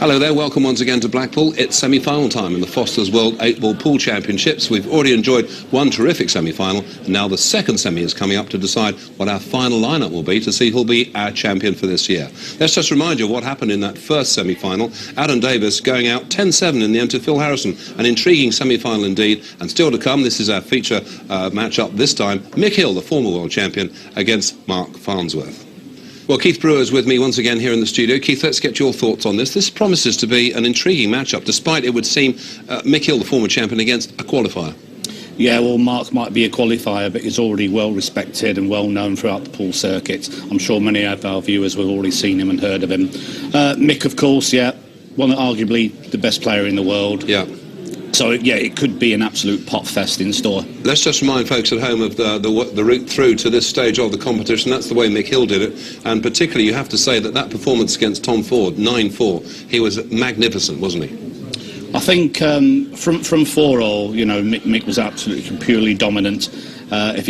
Hello there, welcome once again to Blackpool. It's semi-final time in the Foster's World 8-Ball Pool Championships. We've already enjoyed one terrific semi-final, and now the second semi is coming up to decide what our final lineup will be to see who'll be our champion for this year. Let's just remind you of what happened in that first semi-final. Adam Davis going out 10-7 in the end to Phil Harrison. An intriguing semi-final indeed, and still to come, this is our feature match-up this time. Mick Hill, the former world champion, against Mark Farnsworth. Well, Keith Brewer is with me once again here in the studio. Keith, let's get your thoughts on this. This promises to be an intriguing match-up, despite, it would seem, Mick Hill, the former champion, against a qualifier. Yeah, well, Mark might be a qualifier, but he's already well-respected and well-known throughout the pool circuit. I'm sure many of our viewers have already seen him and heard of him. Mick, of course, yeah, one arguably the best player in the world. Yeah. So, yeah, it could be an absolute pot fest in store. Let's just remind folks at home of the route through to this stage of the competition. That's the way Mick Hill did it. And particularly, you have to say that performance against Tom Ford, 9-4, he was magnificent, wasn't he? I think from 4-all, you know, Mick was absolutely purely dominant. If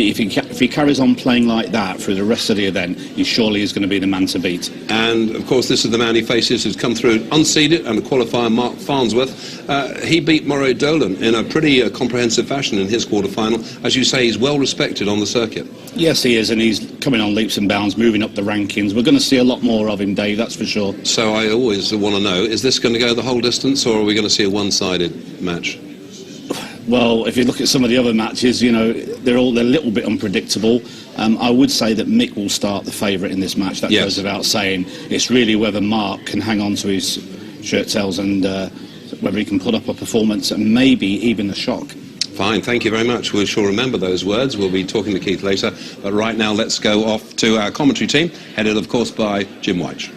he carries on playing like that through the rest of the event, he surely is going to be the man to beat. And, of course, this is the man he faces who's come through unseeded, and the qualifier, Mark Farnsworth. He beat Moray Dolan in a pretty comprehensive fashion in his quarter-final. As you say, he's well-respected on the circuit. Yes, he is, and he's coming on leaps and bounds, moving up the rankings. We're going to see a lot more of him, Dave, that's for sure. So I always want to know, is this going to go the whole distance, or are we going to see a one-sided match? Well, if you look at some of the other matches, you know, they're a little bit unpredictable. I would say that Mick will start the favourite in this match. That goes without saying. It's really whether Mark can hang on to his shirt tails and whether he can put up a performance and maybe even a shock. Fine, thank you very much. We shall remember those words. We'll be talking to Keith later. But right now, let's go off to our commentary team, headed, of course, by Jim White.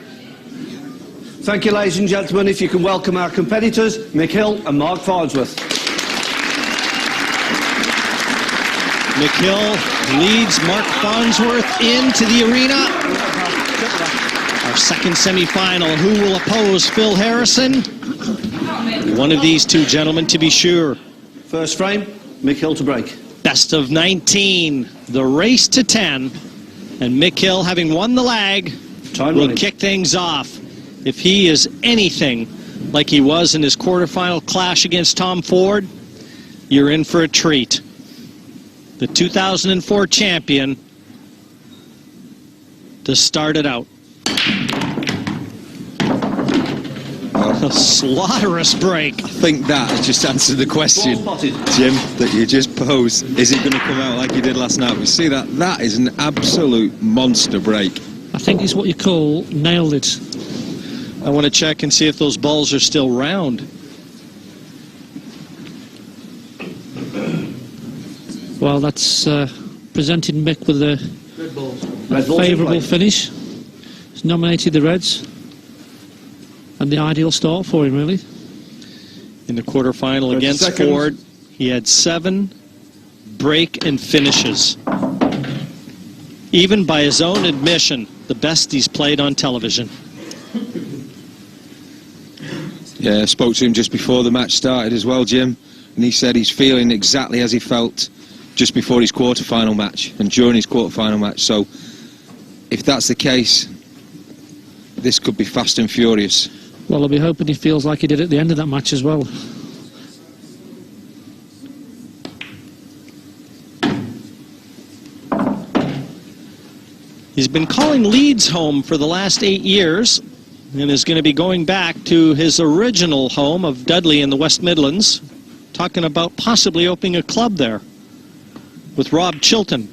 Thank you, ladies and gentlemen. If you can welcome our competitors, Mick Hill and Mark Farnsworth. Mick Hill leads Mark Farnsworth into the arena. Our second semi-final. Who will oppose Phil Harrison? One of these two gentlemen, to be sure. First frame, Mick Hill to break. Best of 19. The race to 10. And Mick Hill, having won the lag, will kick things off. If he is anything like he was in his quarterfinal clash against Tom Ford, you're in for a treat. The 2004 champion to start it out. A slaughterous break. I think that has just answered the question, Jim, that you just posed. Is it going to come out like you did last night? We see that. That is an absolute monster break. I think it's what you call nailed it. I want to check and see if those balls are still round. Well, that's presented Mick with a favourable finish. He's nominated the Reds. And the ideal start for him, really. In the quarterfinal against Ford, he had 7 break and finishes. Even by his own admission, the best he's played on television. Yeah, I spoke to him just before the match started as well, Jim. And he said he's feeling exactly as he felt just before his quarter-final match and during his quarter-final match. So, if that's the case, this could be fast and furious. Well, I'll be hoping he feels like he did at the end of that match as well. He's been calling Leeds home for the last 8 years and is going to be going back to his original home of Dudley in the West Midlands, talking about possibly opening a club there with Rob Chilton.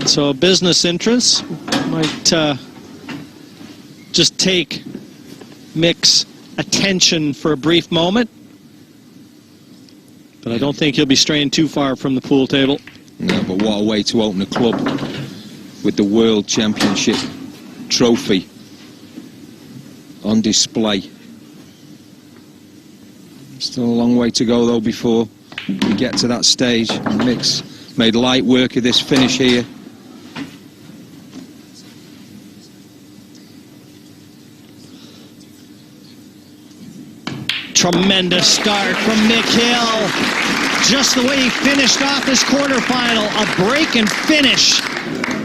So business interests might just take Mick's attention for a brief moment, but I don't think he'll be straying too far from the pool table. No, but what a way to open a club with the World Championship trophy on display. Still a long way to go though before we get to that stage. Mick's made light work of this finish here. Tremendous start from Mick Hill. Just the way he finished off his quarterfinal, a break and finish.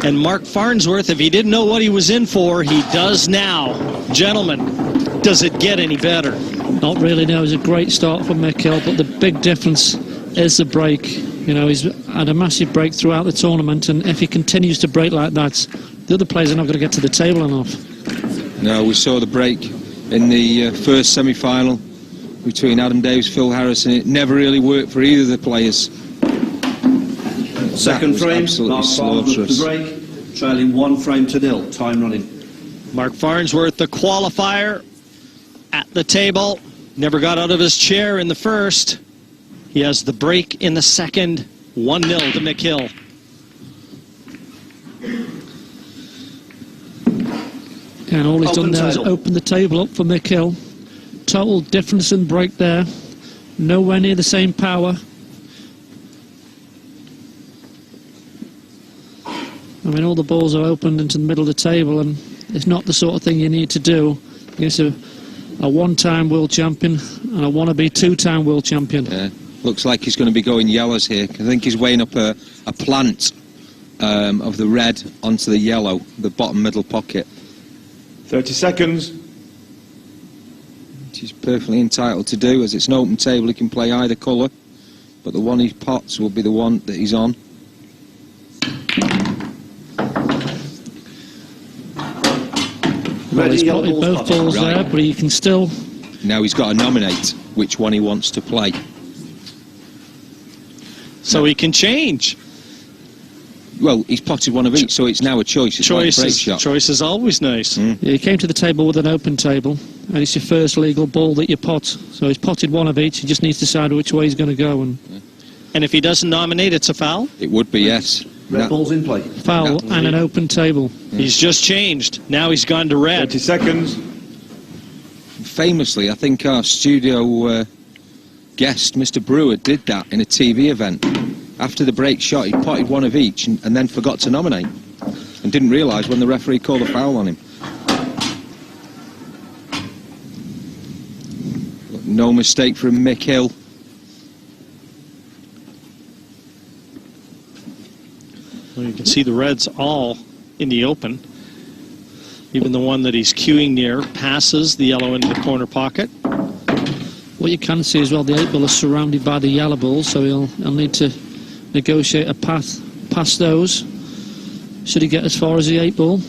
And Mark Farnsworth, if he didn't know what he was in for, he does now. Gentlemen, Does it get any better? Not really, no. It was a great start for Mick Hill, but the big difference is the break. You know, he's had a massive break throughout the tournament, and if he continues to break like that, the other players are not going to get to the table enough. No, we saw the break in the first semi-final between Adam Davis, Phil Harrison. It never really worked for either of the players. Second frame, absolutely Mark Farnsworth slaughterous. to break, trailing 1 frame to 0. Time running. Mark Farnsworth, the qualifier, at the table. Never got out of his chair in the first. He has the break in the second. 1-0 to Mick Hill. And all he's done there is open the table up for Mick Hill. Total difference in break there. Nowhere near the same power. I mean, all the balls are opened into the middle of the table, and it's not the sort of thing you need to do against a one-time world champion and a wannabe 2-time world champion. Yeah. Looks like he's going to be going yellows here. I think he's weighing up a plant of the red onto the yellow, the bottom middle pocket. 30 seconds. Which he's perfectly entitled to do, as it's an open table. He can play either colour, but the one he pots will be the one that he's on. Well, he's potted both balls there, but he can still... Now he's got to nominate which one he wants to play. So he can change. Well, he's potted one of each, so it's now a choice. It's like a break shot. Choice is always nice. Yeah, he came to the table with an open table, and it's your first legal ball that you pot. So he's potted one of each. He just needs to decide which way he's going to go. And if he doesn't nominate, it's a foul? It would be, yes. Red ball's in play. Foul and an open table. Yeah. He's just changed. Now he's gone to red. 30 seconds. Famously, I think our studio guest, Mr. Brewer, did that in a TV event. After the break shot, he potted one of each and then forgot to nominate, and didn't realise when the referee called a foul on him. No mistake from Mick Hill. Well, you can see the reds all in the open. Even the one that he's cueing near passes the yellow into the corner pocket. What you can see as well, the 8 ball is surrounded by the yellow balls, so he'll need to negotiate a path past those. Should he get as far as the 8 ball?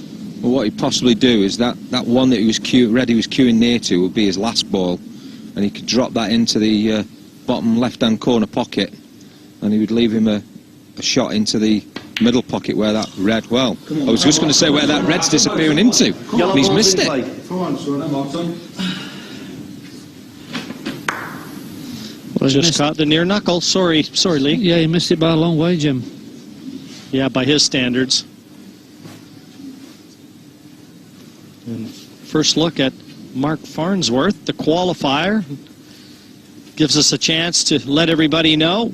Well, what he'd possibly do is that one that he was cueing near to would be his last ball, and he could drop that into the bottom left-hand corner pocket, and he would leave him a shot into the middle pocket where that red, well, I was just going to say where that red's disappearing into, and he's missed it. Well, Just caught the near knuckle. Sorry, Lee. Yeah, he missed it by a long way, Jim. Yeah, by his standards. And first look at Mark Farnsworth, the qualifier. Gives us a chance to let everybody know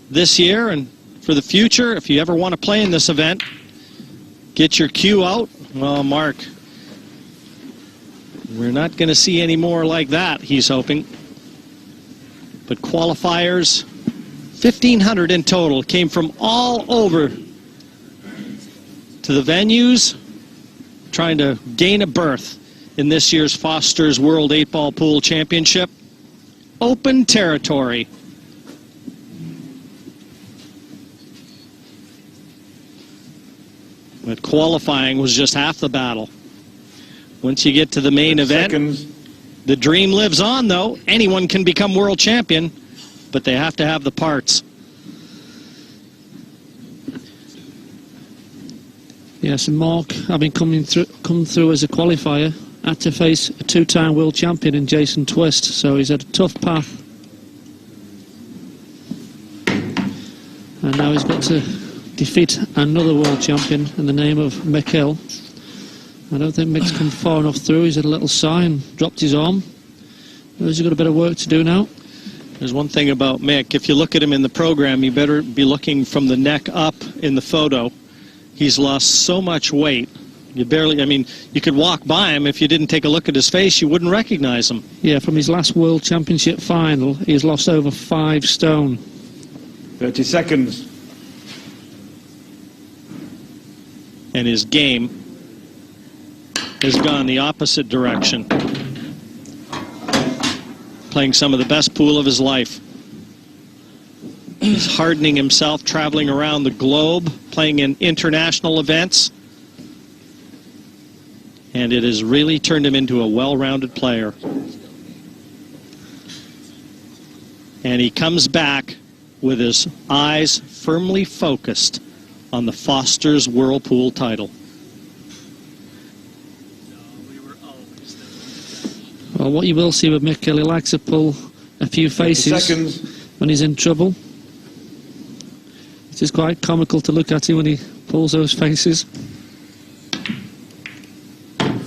this year and for the future, if you ever want to play in this event, get your cue out. Well, Mark, we're not going to see any more like that, he's hoping. But qualifiers, 1,500 in total, came from all over to the venues, trying to gain a berth in this year's Foster's World 8-Ball Pool Championship. Open territory. But qualifying was just half the battle. Once you get to the main event, the dream lives on, though. Anyone can become world champion, but they have to have the parts. Yes, and Mark, having come through as a qualifier, had to face a 2-time world champion in Jason Twist, so he's had a tough path. And now he's got to defeat another world champion in the name of Mick Hill. I don't think Mick's come far enough through. He's had a little sigh and dropped his arm. He's got a bit of work to do now. There's one thing about Mick. If you look at him in the program, you better be looking from the neck up in the photo. He's lost so much weight. You barely, I mean, you could walk by him. If you didn't take a look at his face, you wouldn't recognize him. Yeah, from his last World Championship final, he's lost over 5 stone. 30 seconds. And his game has gone the opposite direction. playing some of the best pool of his life. He's hardening himself, traveling around the globe, playing in international events. And it has really turned him into a well-rounded player. And he comes back with his eyes firmly focused on the Foster's Whirlpool title. Well, what you will see with Mick Hill, he likes to pull a few faces when he's in trouble. It is quite comical to look at him when he pulls those faces.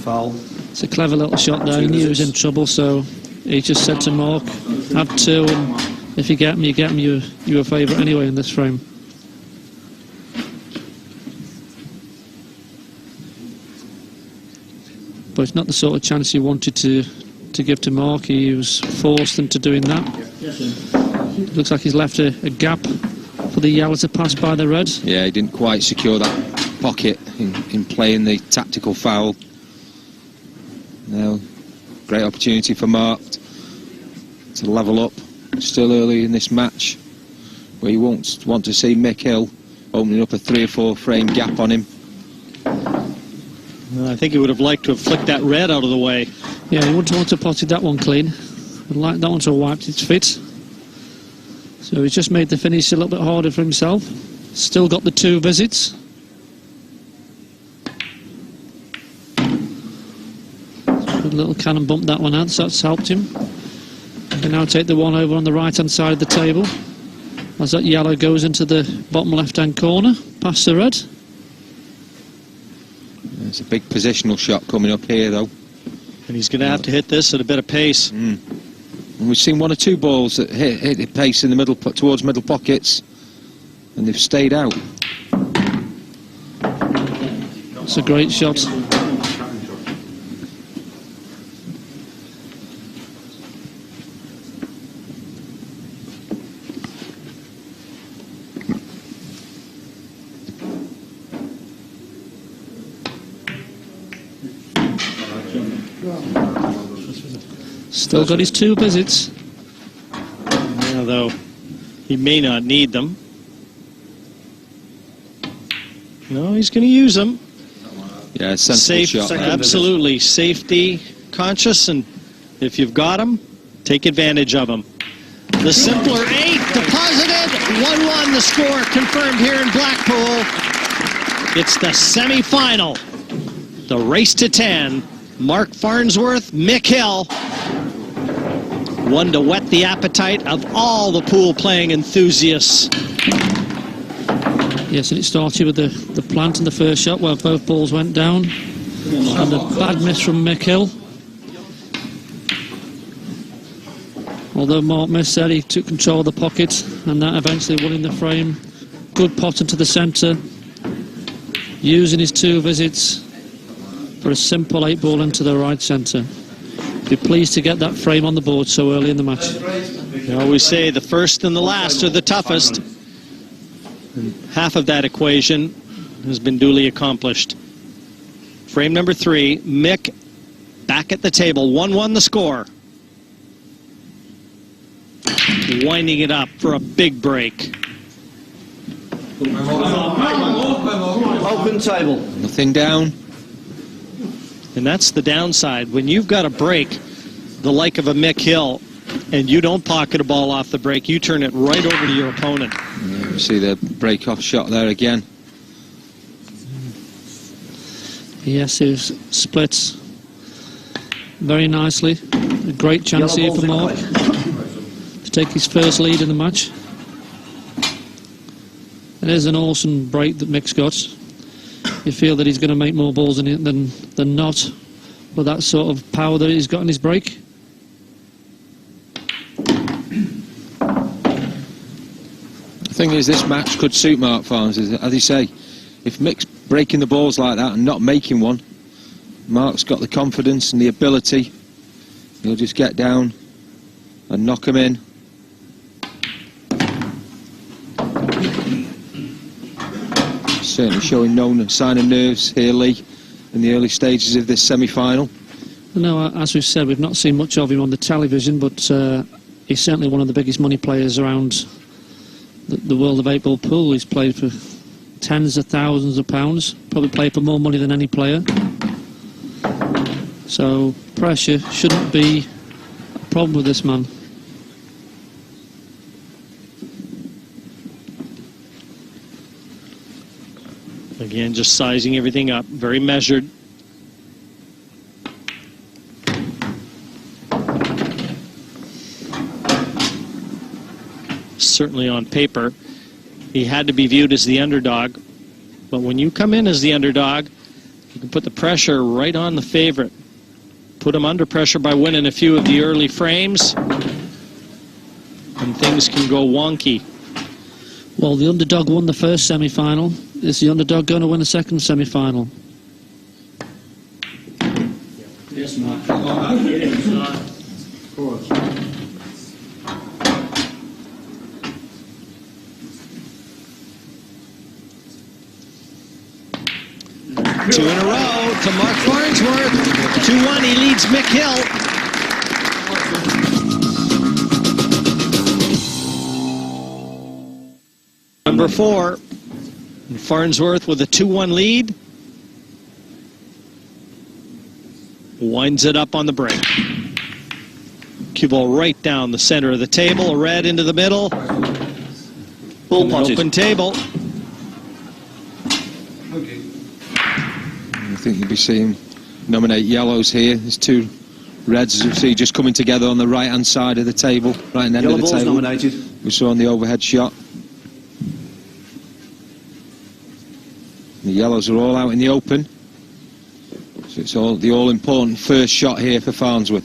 Foul. It's a clever little shot there. He knew he was in trouble, so he just said to Mark, have two, and if you get him, you get him. You're a favourite anyway in this frame. But it's not the sort of chance he wanted to give to Mark. He was forced into doing that. It looks like he's left a gap for the yellow to pass by the red. Yeah, he didn't quite secure that pocket in playing the tactical foul. Now, great opportunity for Mark to level up. Still early in this match, where you won't want to see Mick Hill opening up a 3 or 4 frame gap on him. I think he would have liked to have flicked that red out of the way. Yeah, he wouldn't want to potted that one clean. I'd like that one to have wiped its fit. So he's just made the finish a little bit harder for himself. Still got the 2 visits. Good little cannon bump that one out, so that's helped him. He can now take the one over on the right hand side of the table as that yellow goes into the bottom left hand corner, past the red. It's a big positional shot coming up here, though. And he's going to have to hit this at a bit of pace. And we've seen 1 or 2 balls that hit at pace in the middle, towards middle pockets, and they've stayed out. It's a great shot. Still got his 2 visits. Although he may not need them. No, he's going to use them. Yeah, sensible shot. Absolutely safety conscious, and if you've got them, take advantage of them. The simpler 8 deposited, 1-1 the score confirmed here in Blackpool. It's the semi-final. The race to 10. Mark Farnsworth, Mick Hill. One to whet the appetite of all the pool playing enthusiasts. Yes, and it started with the plant in the first shot where both balls went down. And a bad miss from Mick Hill. Although Mark missed there, he took control of the pocket, and that eventually won in the frame. Good pot into the centre, using his 2 visits for a simple 8 ball into the right centre. Be pleased to get that frame on the board so early in the match. I always say the first and the last are the toughest. And half of that equation has been duly accomplished. Frame number 3, Mick back at the table, 1-1 the score. Winding it up for a big break. Open table. Nothing down. And that's the downside. When you've got a break the like of a Mick Hill and you don't pocket a ball off the break, you turn it right over to your opponent. Yeah, see the break-off shot there again. Yes, he splits very nicely. A great chance here for Mark to take his first lead in the match. It is an awesome break that Mick's got. You feel that he's going to make more balls in it than not, with that sort of power that he's got in his break. The thing is, this match could suit Mark Farnes, as you say. If Mick's breaking the balls like that and not making one, Mark's got the confidence and the ability. He'll just get down and knock him in. Certainly showing no sign of nerves here, Lee, in the early stages of this semi-final. No, as we've said, we've not seen much of him on the television, but he's certainly one of the biggest money players around the world of 8-ball pool. He's played for tens of thousands of pounds, probably played for more money than any player. So pressure shouldn't be a problem with this man. Again, just sizing everything up, very measured. Certainly on paper, he had to be viewed as the underdog. But when you come in as the underdog, you can put the pressure right on the favorite. Put him under pressure by winning a few of the early frames, and things can go wonky. Well, the underdog won the first semi-final. Is the underdog going to win the second semi-final? Yes, Mark. Of course. 2 in a row to Mark Farnsworth. 2-1, he leads Mick Hill. Number 4, Farnsworth with a 2-1 lead. Winds it up on the break. Cue ball right down the center of the table, a red into the middle. Ball potted. Open table. I think you'll be seeing nominate yellows here. There's 2 reds, as you see, just coming together on the right-hand side of the table, right in the end Yellow of the balls table. nominated. We saw on the overhead shot. The yellows are all out in the open. So it's all the all-important first shot here for Farnsworth.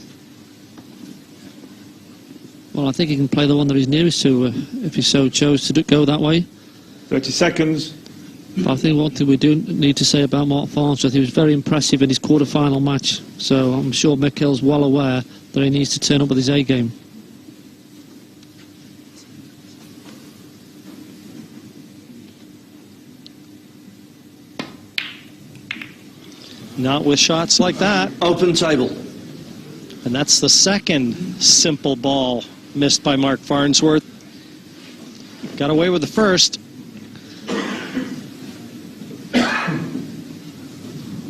Well, I think he can play the one that he's nearest to if he so chose to go that way. 30 seconds. But I think one thing we do need to say about Mark Farnsworth, he was very impressive in his quarter-final match. So I'm sure Mick Hill's well aware that he needs to turn up with his A-game. Not with shots like that. Open table. And that's the second simple ball missed by Mark Farnsworth. Got away with the first.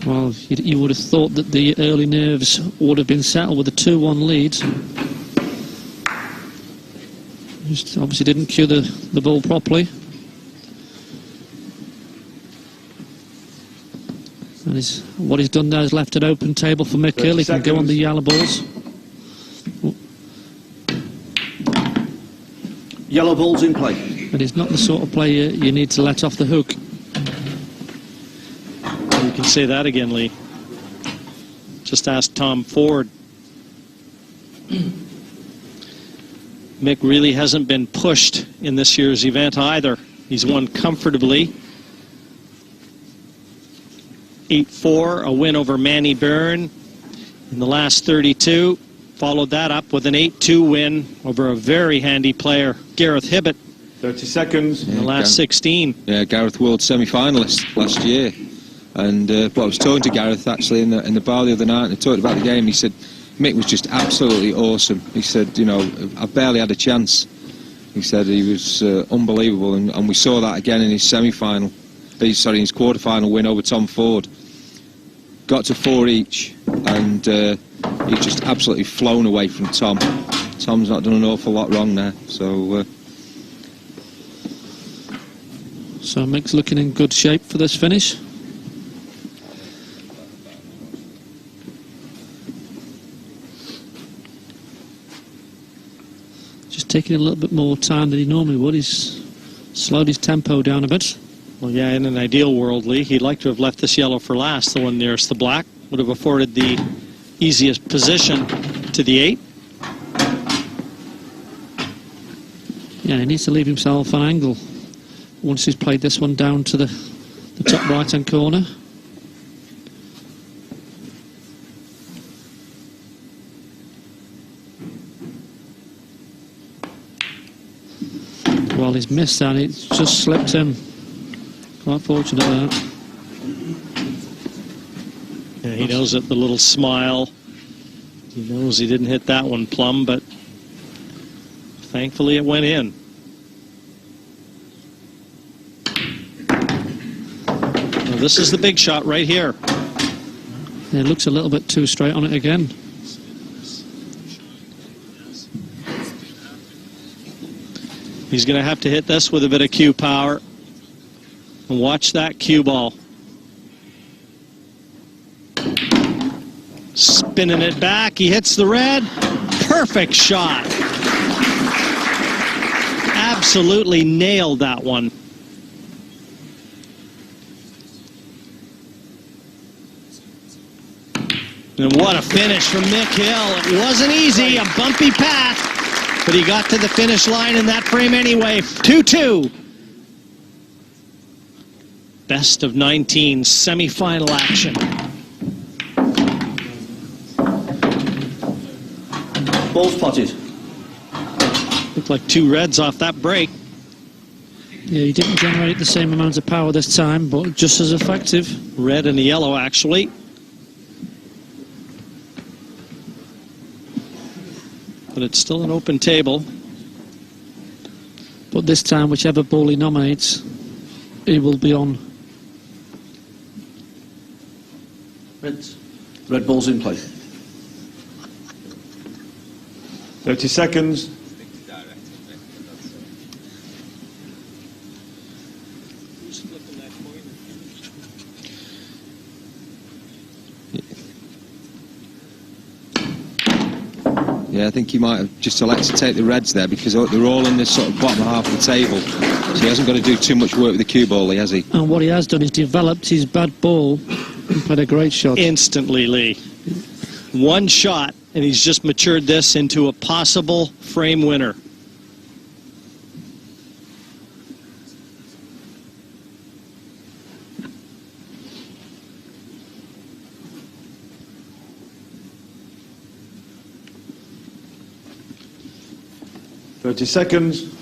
Well, you would have thought that the early nerves would have been settled with a 2-1 lead. Just obviously didn't cue the ball properly. And what he's done there is left an open table for Mick Hill. He can go on the yellow balls. Yellow balls in play. And he's not the sort of player you need to let off the hook. You can say that again, Lee. Just ask Tom Ford. Mick really hasn't been pushed in this year's event either. He's won comfortably. 8-4, a win over Manny Byrne in the last 32. Followed that up with an 8-2 win over a very handy player, Gareth Hibbett. 30 seconds. In the last 16. Yeah, Gareth World semi-finalist last year. And well, I was talking to Gareth actually in the bar the other night, and I talked about the game. He said Mick was just absolutely awesome. He said, you know, I barely had a chance. He said he was unbelievable, and we saw that again in his semi-final. Sorry, in his quarter-final win over Tom Ford. Got to 4 each, and he's just absolutely flown away from Tom. Tom's not done an awful lot wrong there, so. So Mick's looking in good shape for this finish. Just taking a little bit more time than he normally would. He's slowed his tempo down a bit. Well, yeah, in an ideal world, Lee, he'd like to have left this yellow for last, the one nearest the black. Would have afforded the easiest position to the 8. Yeah, he needs to leave himself an angle once he's played this one down to the top right-hand corner. Well, he's missed that. It's just slipped him. Quite fortunate there. Yeah, he knows it, the little smile He knows he didn't hit that one plumb, but thankfully it went in. Well, this is the big shot right here. Yeah, it looks a little bit too straight on it again. He's going to have to hit this with a bit of cue power. And watch that cue ball. Spinning it back. He hits the red. Perfect shot. Absolutely nailed that one. And what a finish from Mick Hill. It wasn't easy, a bumpy path, but he got to the finish line in that frame anyway. 2-2. Best of 19 semi-final action. Ball spotted. Looked like 2 reds off that break. Yeah, he didn't generate the same amount of power this time, but just as effective. Red and a yellow, actually. But it's still an open table. But this time, whichever ball he nominates, he will be on. Red ball's in play. 30 seconds. Yeah, I think he might have just elected to take the reds there because they're all in the sort of bottom half of the table. So he hasn't got to do too much work with the cue ball, has he? And what he has done is developed his bad ball and played a great shot. Instantly, Lee. One shot, and he's just matured this into a possible frame winner. Thirty seconds.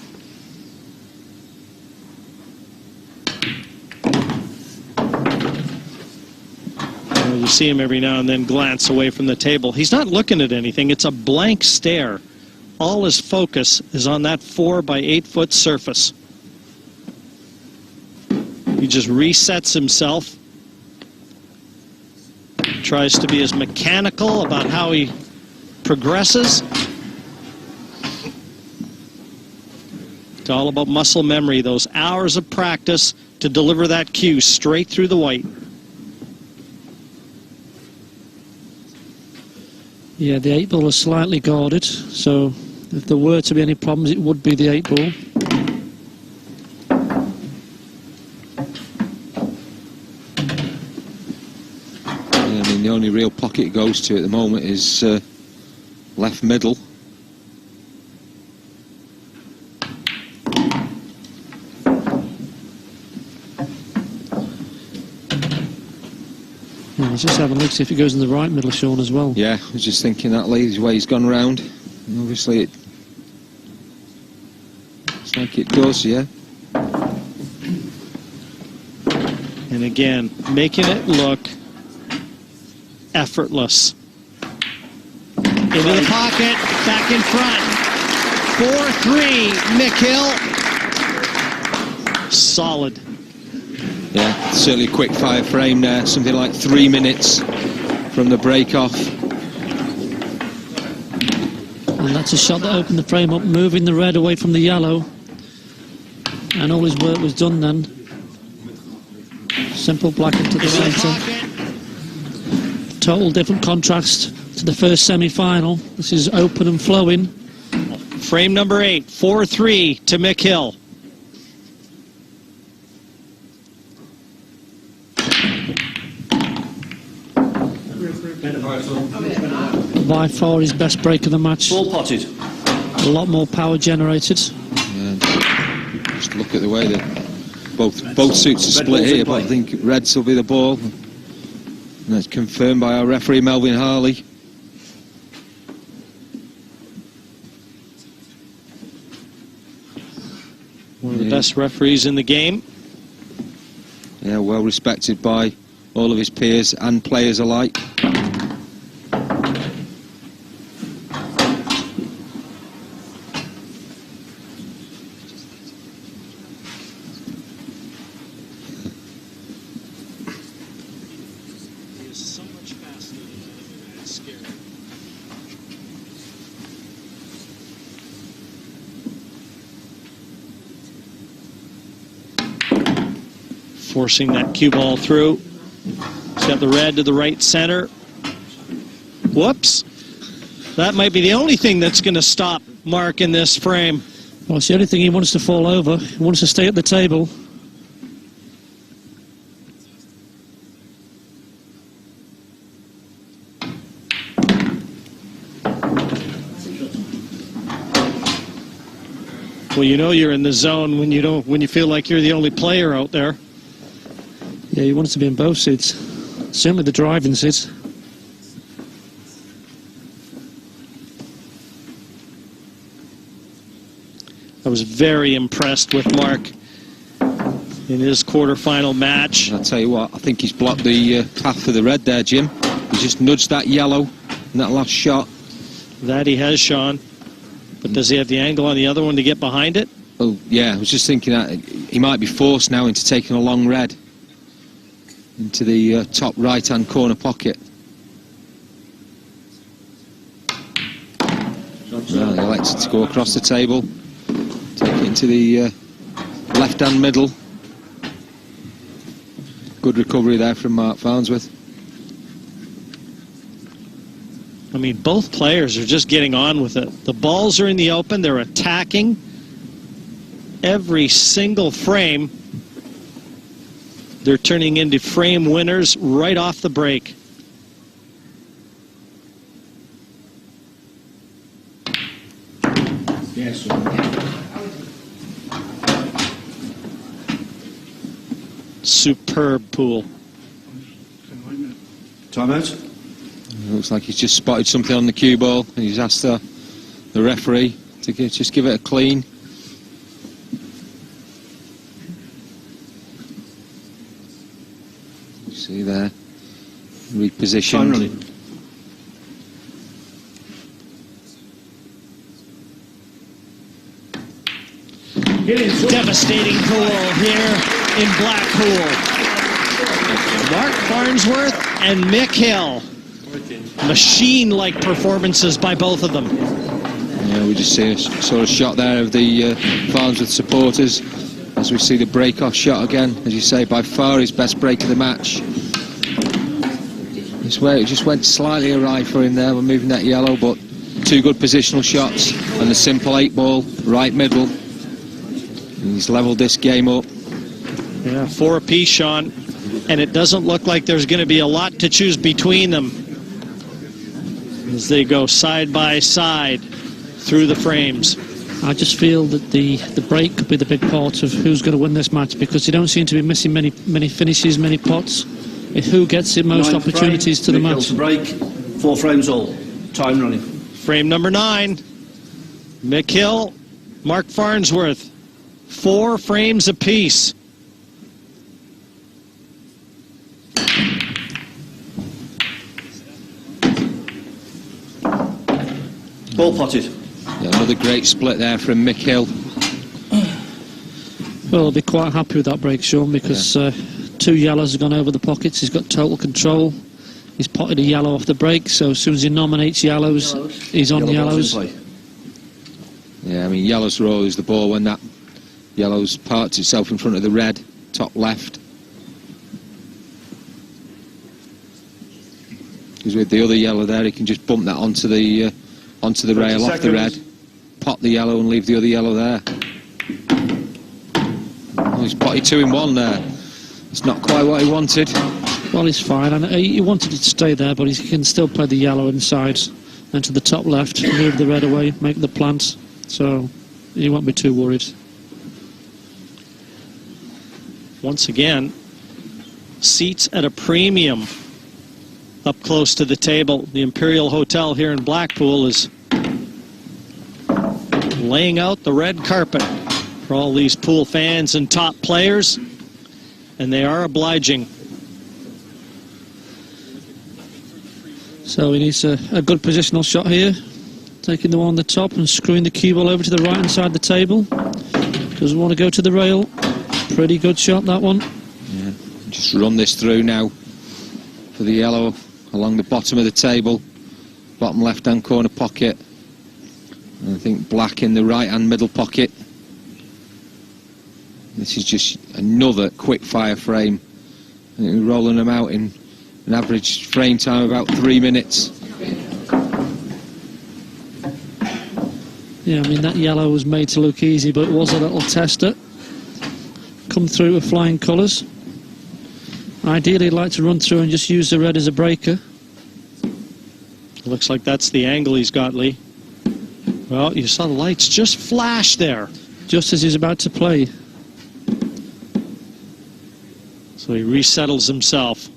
You see him every now and then glance away from the table. He's not looking at anything. It's a blank stare. All his focus is on that 4 by 8 foot surface. He just resets himself. Tries to be as mechanical about how he progresses. It's all about muscle memory, those hours of practice to deliver that cue straight through the white. Yeah, the 8 ball is slightly guarded, so if there were to be any problems, it would be the 8 ball. Yeah, I mean, the only real pocket it goes to at the moment is left middle. Let's just have a look, see if it goes in the right middle, Sean, as well. Yeah, I was just thinking that leads the way he's gone round. And obviously, it's like it does, yeah. And again, making it look effortless. Into the pocket, back in front. 4-3, Mick Hill. Solid. Yeah, certainly a quick fire frame there, something like 3 minutes from the break off. And that's a shot that opened the frame up, moving the red away from the yellow. And all his work was done then. Simple black into the centre. Total different contrast to the first semi-final. This is open and flowing. Frame number 8, 4-3 to Mick Hill. By far his best break of the match. Ball potted. A lot more power generated. Yeah, just look at the way that both suits are split here, but I think reds will be the ball. And that's confirmed by our referee Melvin Harley. One of the best referees in the game. Yeah, well respected by all of his peers and players alike. Forcing that cue ball through. He's got the red to the right center. Whoops. That might be the only thing that's going to stop Mark in this frame. Well, it's the only thing he wants to fall over. He wants to stay at the table. Well, you know you're in the zone when you feel like you're the only player out there. Yeah, he wants to be in both seats. Certainly the driving seats. I was very impressed with Mark in his quarterfinal match. I'll tell you what, I think he's blocked the path for the red there, Jim. He just nudged that yellow in that last shot. That he has, Sean. But does he have the angle on the other one to get behind it? Oh, yeah, I was just thinking that he might be forced now into taking a long red into the top right-hand corner pocket. Well, he elected to go across the table, take it into the left-hand middle. Good recovery there from Mark Farnsworth. I mean, both players are just getting on with it. The balls are in the open. They're attacking every single frame. They're turning into frame winners right off the break. Yes. Superb pool. Timeout. Looks like he's just spotted something on the cue ball and he's asked the referee to just give it a clean. You see there, repositioned. Finally. Devastating pool here in Blackpool. Mark Farnsworth and Mick Hill. Machine-like performances by both of them. Yeah, we just see a sort of shot there of the Farnsworth supporters as we see the break-off shot again. As you say, by far his best break of the match. It's where it just went slightly awry for him there when moving that yellow, but two good positional shots and the simple 8-ball right middle. And he's levelled this game up. Yeah, 4 apiece, Sean, and it doesn't look like there's going to be a lot to choose between them as they go side by side through the frames. I just feel that the break could be the big part of who's going to win this match, because they don't seem to be missing many finishes, many pots. Who gets the most opportunities to the match? Break, 4 frames all. Time running. Frame number 9. Mick Hill, Mark Farnsworth. 4 frames apiece. Ball potted. Yeah, another great split there from Mick Hill. Well, I'll be quite happy with that break, Sean, because 2 yellows have gone over the pockets. He's got total control. He's potted a yellow off the break, so as soon as he nominates yellows, he's on yellows. Yeah, I mean, yellows are always the ball when that yellow's parts itself in front of the red, top left. Because with the other yellow there, he can just bump that onto the rail off the red, pot the yellow and leave the other yellow there. Oh, he's potted 2 in 1 there. It's not quite what he wanted. Well, he's fine. And he wanted it to stay there, but he can still play the yellow inside and to the top left, move the red away, make the plant. So he won't be too worried. Once again, seats at a premium up close to the table. The Imperial Hotel here in Blackpool is laying out the red carpet for all these pool fans and top players, and they are obliging. So he needs a good positional shot here, taking the one on the top and screwing the cue ball over to the right hand side of the table. Doesn't want to go to the rail. Pretty good shot, that one. Yeah, just run this through now for the yellow along the bottom of the table, bottom left hand corner pocket, and I think black in the right hand middle pocket. This is just another quick fire frame. And rolling them out in an average frame time of about 3 minutes. Yeah, I mean, that yellow was made to look easy, but it was a little tester. Come through with flying colours. Ideally, I'd like to run through and just use the red as a breaker. Looks like that's the angle he's got, Lee. Well, you saw the lights just flash there. Just as he's about to play. So he resettles himself.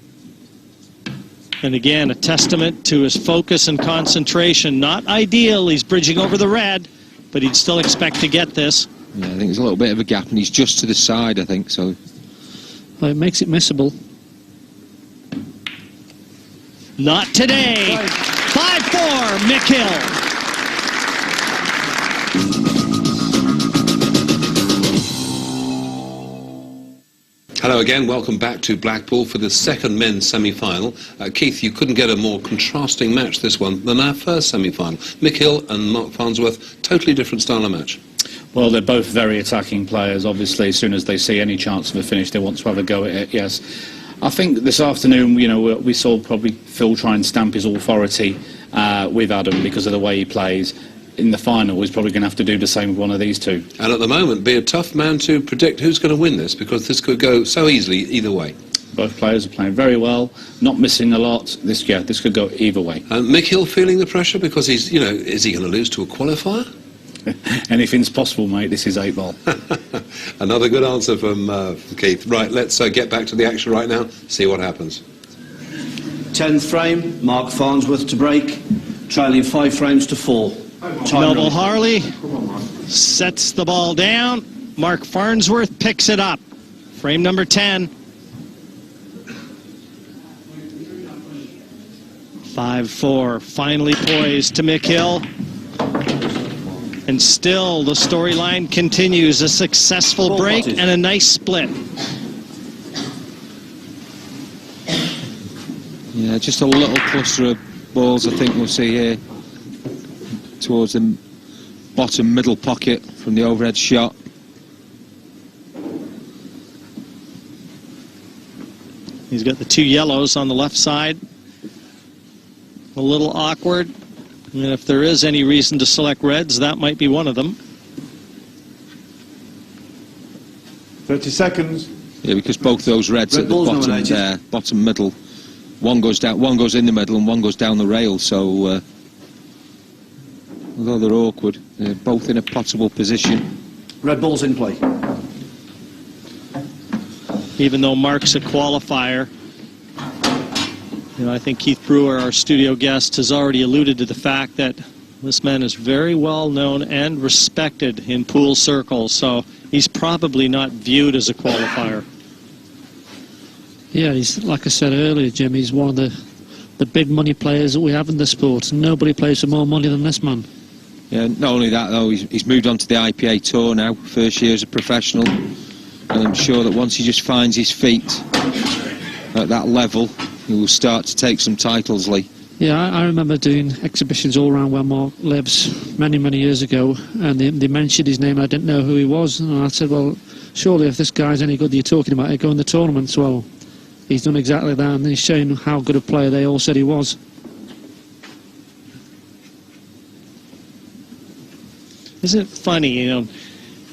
And again, a testament to his focus and concentration. Not ideal, he's bridging over the red, but he'd still expect to get this. Yeah, I think there's a little bit of a gap, and he's just to the side, I think, so. Well, it makes it missable. Not today. 5-4, Mick Hill. Hello again, welcome back to Blackpool for the second men's semi-final. Keith, you couldn't get a more contrasting match, this one, than our first semi-final. Mick Hill and Mark Farnsworth, totally different style of match. Well, they're both very attacking players. Obviously, as soon as they see any chance of a finish, they want to have a go at it, yes. I think this afternoon, you know, we saw probably Phil try and stamp his authority with Adam because of the way he plays. In the final, he's probably going to have to do the same with one of these two. And at the moment, be a tough man to predict who's going to win this, because this could go so easily either way. Both players are playing very well, not missing a lot. This could go either way. And Mick Hill feeling the pressure because he's, you know, is he going to lose to a qualifier? Anything's possible, mate. This is 8 ball. Another good answer from Keith. Right, let's get back to the action right now, see what happens. 10th frame, Mark Farnsworth to break, trailing 5 frames to 4. Melville Harley sets the ball down. Mark Farnsworth picks it up. Frame number 10. 5-4, finally poised to Mick Hill. And still the storyline continues. A successful break and a nice split. Yeah, just a little cluster of balls I think we'll see here towards the bottom middle pocket from the overhead shot. He's got the 2 yellows on the left side. A little awkward. And if there is any reason to select reds, that might be one of them. 30 seconds. Yeah, because both those reds at the bottom there, bottom middle, one goes down, one goes in the middle, and one goes down the rail. So, although they're awkward, they're both in a potable position. Red ball's in play. Even though Mark's a qualifier, you know, I think Keith Brewer, our studio guest, has already alluded to the fact that this man is very well known and respected in pool circles, so he's probably not viewed as a qualifier. Yeah, he's, like I said earlier, Jim, he's one of the big money players that we have in the sport. Nobody plays for more money than this man. Yeah, not only that though, he's moved on to the IPA tour now, first year as a professional, and I'm sure that once he just finds his feet at that level, he will start to take some titles, Lee. Yeah, I remember doing exhibitions all around where Mark lives many, many years ago, and they mentioned his name. I didn't know who he was, and I said, well, surely if this guy's any good that you're talking about, he'd go in the tournaments. Well, he's done exactly that, and he's shown how good a player they all said he was. Isn't it funny, you know,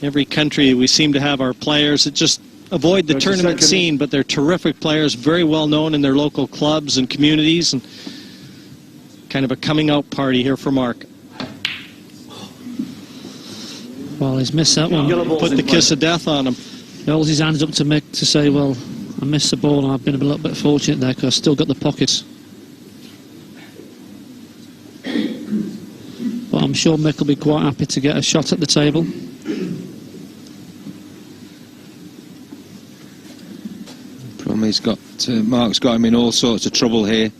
every country we seem to have our players that just avoid the tournament scene, but they're terrific players, very well known in their local clubs and communities, and kind of a coming out party here for Mark. Well, he's missed that one. Put the kiss of death on him. He holds his hands up to Mick to say, well, I missed the ball and I've been a little bit fortunate there because I've still got the pockets. But I'm sure Mick will be quite happy to get a shot at the table. He's got Mark's got him in all sorts of trouble here.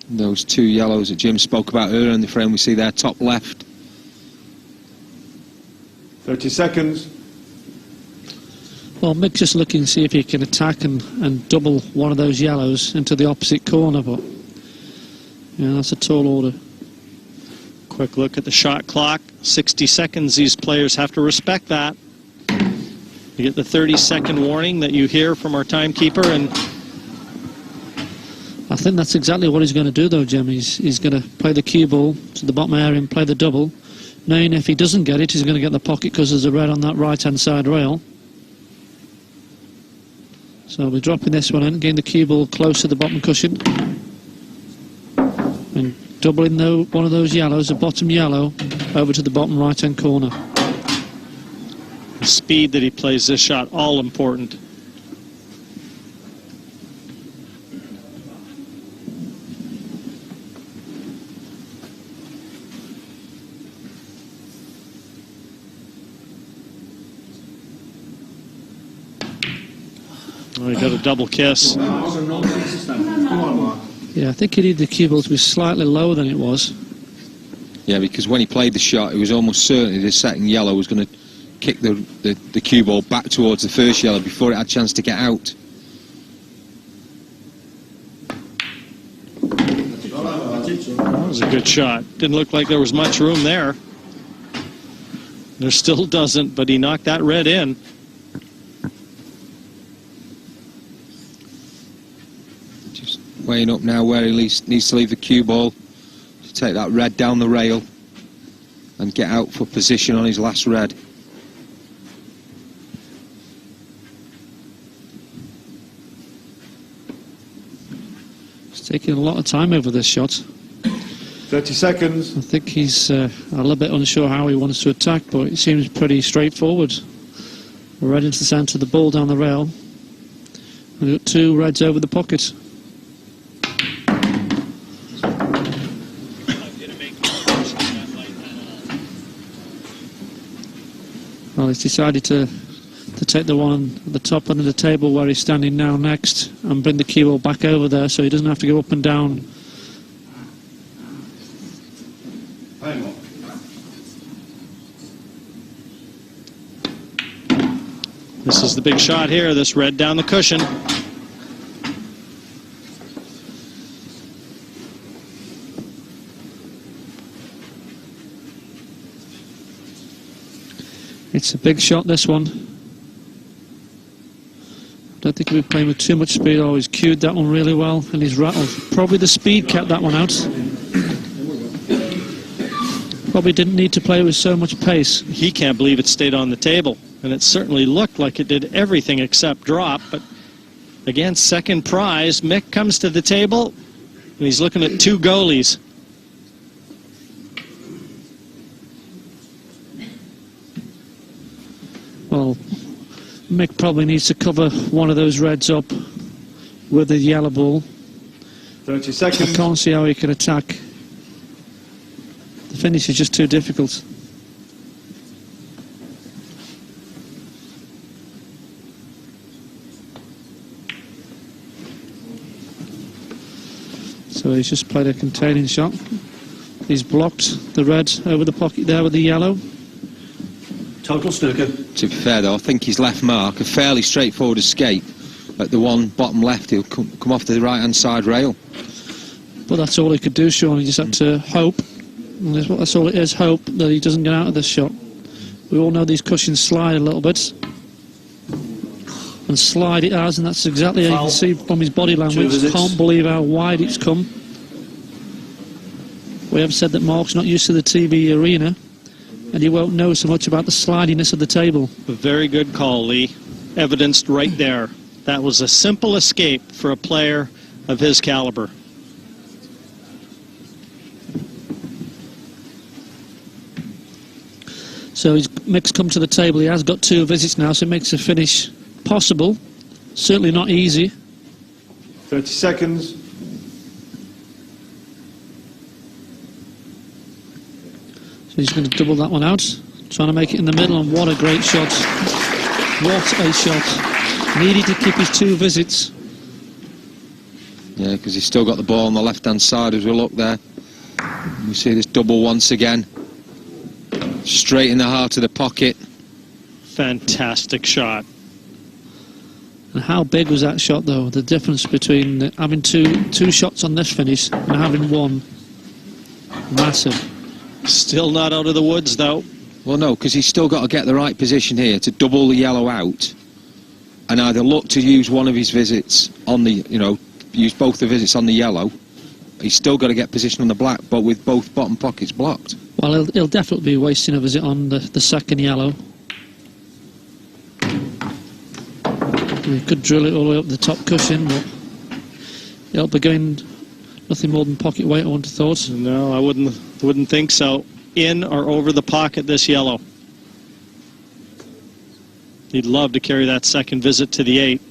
Those 2 yellows that Jim spoke about earlier in the frame, we see there top left. 30 seconds. Well, Mick's just looking to see if he can attack and double one of those yellows into the opposite corner, but yeah, that's a tall order. Quick look at the shot clock. 60 seconds. These players have to respect that. You get the 30-second warning that you hear from our timekeeper, and I think that's exactly what he's going to do, though, Jim. He's going to play the cue ball to the bottom area and play the double, knowing if he doesn't get it, he's going to get the pocket because there's a red on that right-hand side rail. So we're dropping this one in, getting the cue ball close to the bottom cushion, and doubling one of those yellows, the bottom yellow, over to the bottom right-hand corner. The speed that he plays this shot, all important. Oh, he got a double kiss. Yeah, I think he needed the cue ball to be slightly lower than it was. Yeah, because when he played the shot, it was almost certainly the second yellow was going to kick the cue ball back towards the first yellow before it had a chance to get out. That was a good shot. Didn't look like there was much room there. There still doesn't, but he knocked that red in. Just weighing up now where he needs to leave the cue ball to take that red down the rail and get out for position on his last red. He's taking a lot of time over this shot. 30 seconds. I think he's a little bit unsure how he wants to attack, but it seems pretty straightforward. Red into the centre, the ball down the rail. We've got two reds over the pocket. Well, he's decided to take the one at the top end of the table where he's standing now next and bring the cue ball back over there so he doesn't have to go up and down. This is the big shot here, this red down the cushion. It's a big shot, this one. I don't think he'll be playing with too much speed. Oh, he's cued that one really well, and he's rattled. Probably the speed kept that one out. Probably didn't need to play with so much pace. He can't believe it stayed on the table, and it certainly looked like it did everything except drop. But again, second prize. Mick comes to the table, and he's looking at two goalies. Well, Mick probably needs to cover one of those reds up with the yellow ball. 30 seconds. I can't see how he can attack. The finish is just too difficult. So he's just played a containing shot. He's blocked the red over the pocket there with the yellow. Total snooker. To be fair though, I think his left mark, a fairly straightforward escape. At the one bottom left, he'll come off the right hand side rail. But that's all he could do, Sean. He just had to hope. And that's all it is, hope that he doesn't get out of this shot. We all know these cushions slide a little bit. And slide it has, and that's exactly how you can see from his body language. Can't believe how wide it's come. We have said that Mark's not used to the TV arena, and he won't know so much about the slidiness of the table. A very good call, Lee. Evidenced right there. That was a simple escape for a player of his caliber. So Mick's come to the table. He has got two visits now, so it makes a finish possible. Certainly not easy. 30 seconds. So he's going to double that one out, trying to make it in the middle, and what a great shot. What a shot. Needed to keep his two visits. Yeah, because he's still got the ball on the left-hand side as we look there. We see this double once again. Straight in the heart of the pocket. Fantastic shot. And how big was that shot, though? The difference between having two shots on this finish and having one. Massive. Still not out of the woods, though. Well, no, because he's still got to get the right position here to double the yellow out, and either look to use one of his visits on the, use both the visits on the yellow. He's still got to get position on the black, but with both bottom pockets blocked. Well, he'll definitely be wasting a visit on the second yellow. He could drill it all the way up the top cushion, but he'll be going nothing more than pocket weight, I wouldn't have thought. No, I wouldn't think so. In or over the pocket, this yellow. He'd love to carry that second visit to the 8.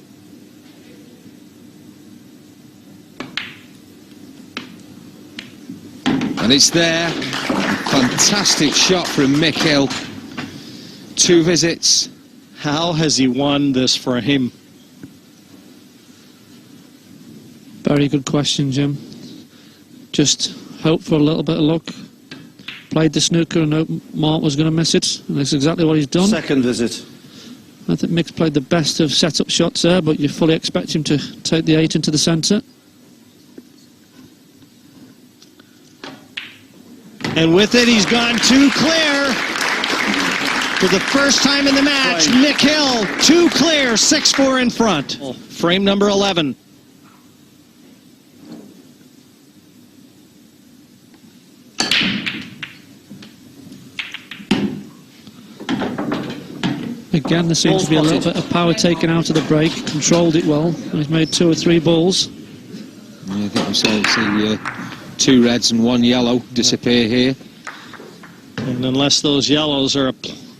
And it's there. Fantastic shot from Mick Hill. 2 visits. How has he won this for him? Very good question, Jim. Just hope for a little bit of luck. Played the snooker and hoped Mark was going to miss it, and that's exactly what he's done. Second visit. I think Mick's played the best of set-up shots there, but you fully expect him to take the 8 into the centre. And with it, he's gone 2 clear. For the first time in the match, Mick Hill, 2 clear, 6-4 in front. Frame number 11. Again, there seems to be a little bit of power taken out of the break. Controlled it well, and he's made 2 or 3 balls. Yeah, I think I'm starting to see 2 reds and 1 yellow disappear here. And unless those yellows are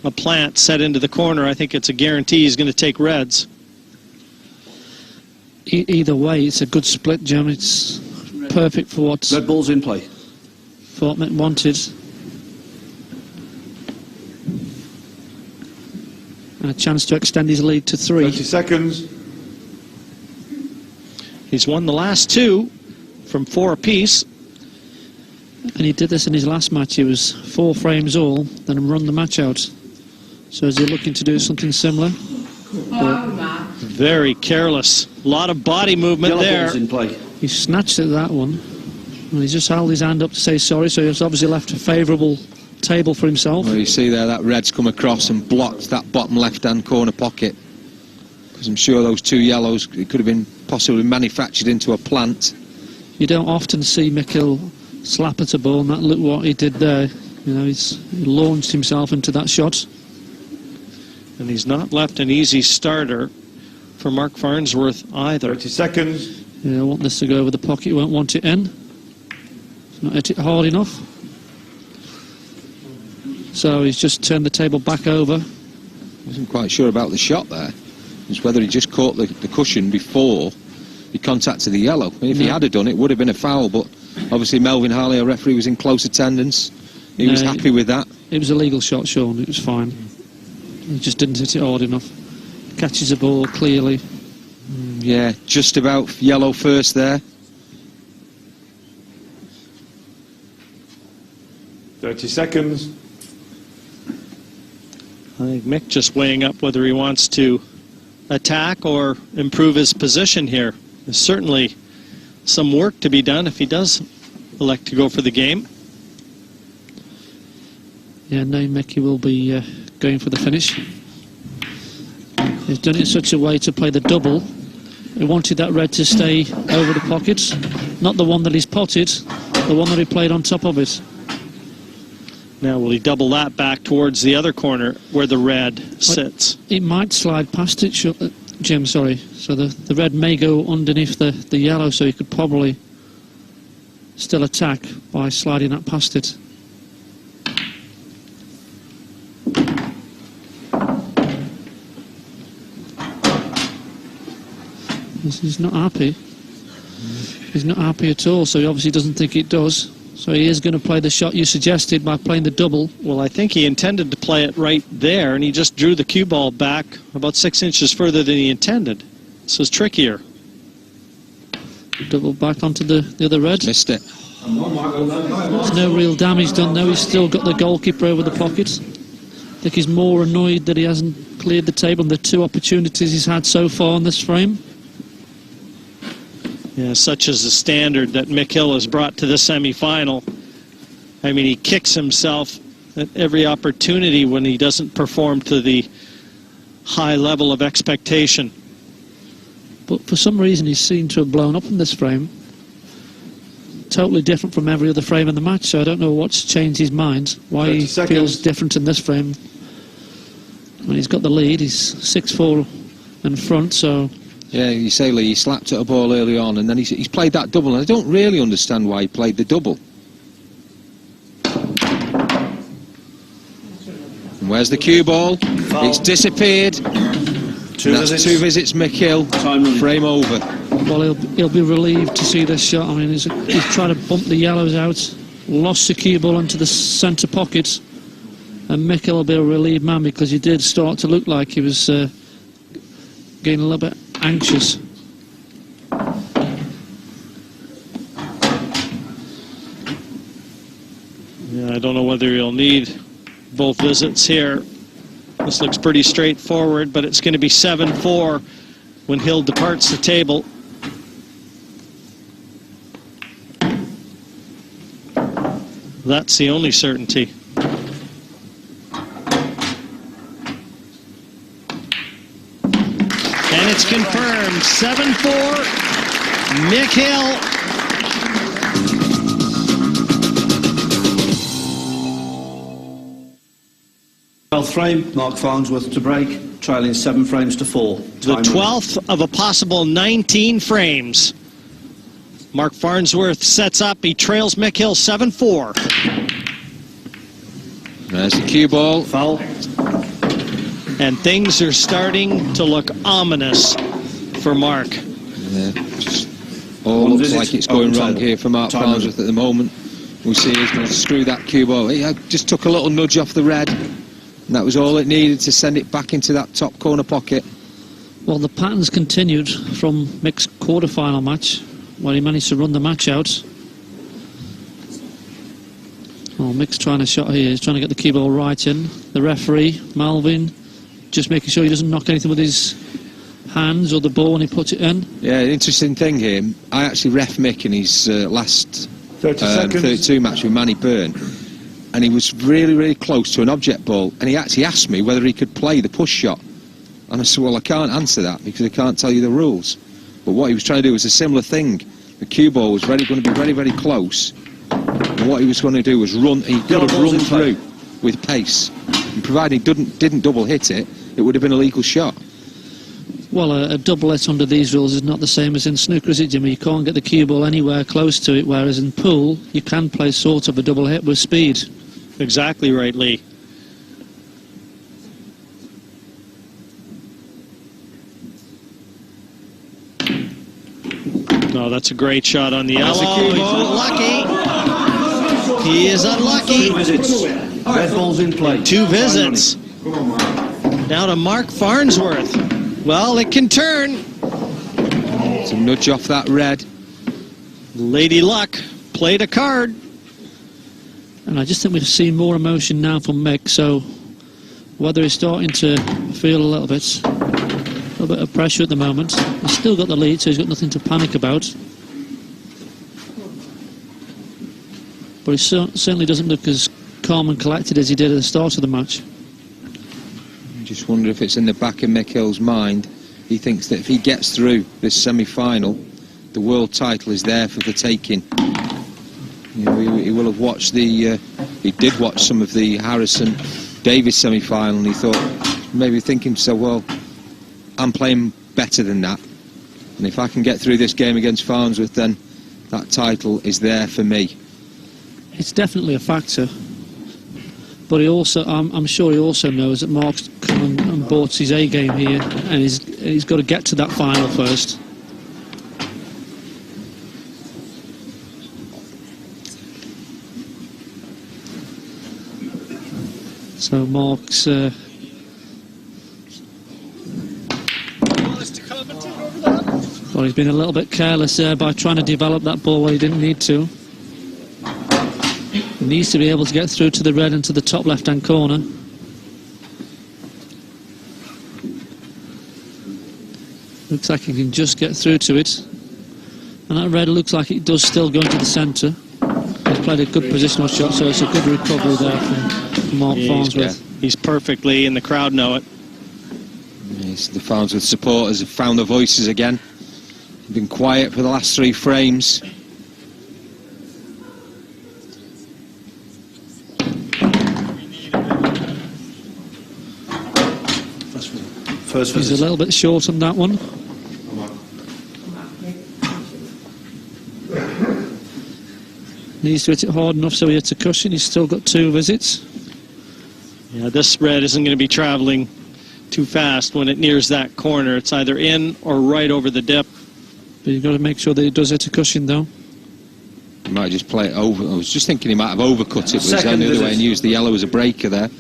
a plant set into the corner, I think it's a guarantee he's going to take reds. Either way, it's a good split, Jim. It's perfect for what Red ball's in play. Mick wanted. And a chance to extend his lead to 3. 30 seconds. He's won the last 2 from 4 apiece. And he did this in his last match. He was 4 frames all, then run the match out. So is he looking to do something similar? Very careless. A lot of body movement Yellow there. ball's in play. He snatched at that one. And he just held his hand up to say sorry, so he's obviously left a favourable table for himself. Well, you see there that red's come across and blocked that bottom left-hand corner pocket. Because I'm sure those 2 yellows, it could have been possibly manufactured into a plant. You don't often see Mick Hill slap at a ball, and look what he did there. He launched himself into that shot. And he's not left an easy starter for Mark Farnsworth either. 30 seconds. I want this to go over the pocket, he won't want it in. He's not hit it hard enough. So he's just turned the table back over. I wasn't quite sure about the shot there. It's whether he just caught the cushion before he contacted the yellow. If he had done it, would have been a foul, but obviously Melvin Harley, our referee, was in close attendance. He was happy with that. It was a legal shot, Sean. It was fine. He just didn't hit it hard enough. Catches the ball clearly. Yeah, just about yellow first there. 30 seconds. I think Mick just weighing up whether he wants to attack or improve his position here. There's certainly some work to be done if he does elect to go for the game. Yeah, no, Mickey will be going for the finish. He's done it in such a way to play the double. He wanted that red to stay over the pockets, not the one that he's potted, the one that he played on top of it. Now will he double that back towards the other corner where the red sits? It might slide past it, Jim, sorry. So the red may go underneath the yellow, so he could probably still attack by sliding that past it. He's not happy. He's not happy at all, so he obviously doesn't think it does. So he is going to play the shot you suggested by playing the double. Well, I think he intended to play it right there, and he just drew the cue ball back about 6 inches further than he intended. So it's trickier. Double back onto the other red. Missed it. There's no real damage done though. He's still got the goalkeeper over the pocket. I think he's more annoyed that he hasn't cleared the table on the 2 opportunities he's had so far in this frame. Yeah, such is the standard that Mick Hill has brought to the semi-final. I mean, he kicks himself at every opportunity when he doesn't perform to the high level of expectation. But for some reason he seemed to have blown up in this frame. Totally different from every other frame in the match, so I don't know what's changed his mind, why he feels different in this frame. When he's got the lead, he's 6-4 in front, so... Yeah, you say, Lee, he slapped at a ball early on, and then he's played that double, and I don't really understand why he played the double. And where's the cue ball? Foul. It's disappeared. That's 2 visits, Mick Hill. Frame over. Well, he'll be relieved to see this shot. I mean, he's trying to bump the yellows out, lost the cue ball into the centre pocket, and Mick Hill will be a relieved man because he did start to look like he was getting a little bit anxious. Yeah, I don't know whether he'll need both visits here. This looks pretty straightforward, but it's going to be 7-4 when Hill departs the table. That's the only certainty. And it's confirmed, 7-4, Mick Hill. Frame, Mark Farnsworth to break, trailing 7 frames to 4. The 12th of a possible 19 frames. Mark Farnsworth sets up, he trails Mick Hill 7-4. There's the cue ball. Foul. And things are starting to look ominous for Mark. Yeah, just all looks like it's going wrong here for Mark Farnsworth at the moment. We'll see he's going to screw that cue ball. He just took a little nudge off the red. And that was all it needed to send it back into that top corner pocket. Well, the pattern's continued from Mick's quarter-final match, where he managed to run the match out. Well, Mick's trying a shot here. He's trying to get the cue ball right in. The referee, Malvin, just making sure he doesn't knock anything with his hands or the ball when he puts it in. Yeah, interesting thing here. I actually ref Mick in his last 32 match with Manny Byrne. And he was really, really close to an object ball, and he actually asked me whether he could play the push shot. And I said, well, I can't answer that because I can't tell you the rules. But what he was trying to do was a similar thing. The cue ball was going to be very, very close. And what he was going to do was run, he could have run through with pace. And provided he didn't double hit it, it would have been a legal shot. Well, a double hit under these rules is not the same as in snooker, is it, Jimmy? You can't get the cue ball anywhere close to it, whereas in pool, you can play sort of a double hit with speed. Exactly right, Lee. No, that's a great shot on the yellow. He's unlucky. He is unlucky. 2 visits. Red ball's in play. 2 visits. Now to Mark Farnsworth. Well, it can turn. It's a nudge off that red. Lady Luck played a card. And I just think we've seen more emotion now from Mick, so whether he's starting to feel a little bit of pressure at the moment. He's still got the lead, so he's got nothing to panic about. But he certainly doesn't look as calm and collected as he did at the start of the match. I just wonder if it's in the back of Mick Hill's mind. He thinks that if he gets through this semi-final, the world title is there for the taking. You know, he will have watched he did watch some of the Harrison Davis semi-final, and he thought, maybe thinking, so well, I'm playing better than that, and if I can get through this game against Farnsworth, then that title is there for me. It's definitely a factor, but he also, I'm sure he also knows that Mark's come and bought his A game here, and he's got to get to that final first. So Mark's well, he's been a little bit careless there by trying to develop that ball where he didn't need to. He needs to be able to get through to the red and to the top left-hand corner. Looks like he can just get through to it. And that red looks like it does still go into the centre. He's played a good positional shot, so it's a good recovery there from Mark Farnsworth. He's perfectly, and the crowd know it. Yes, the Farnsworth supporters have found their voices again. They've been quiet for the last 3 frames. First He's a little bit short on that one. Needs to hit it hard enough so he hits a cushion. He's still got 2 visits. Yeah, this red isn't going to be traveling too fast when it nears that corner. It's either in or right over the dip. But you've got to make sure that he does hit a cushion, though. He might just play it over. I was just thinking he might have overcut it, but he's Second gone the other visit. way and used the yellow as a breaker there.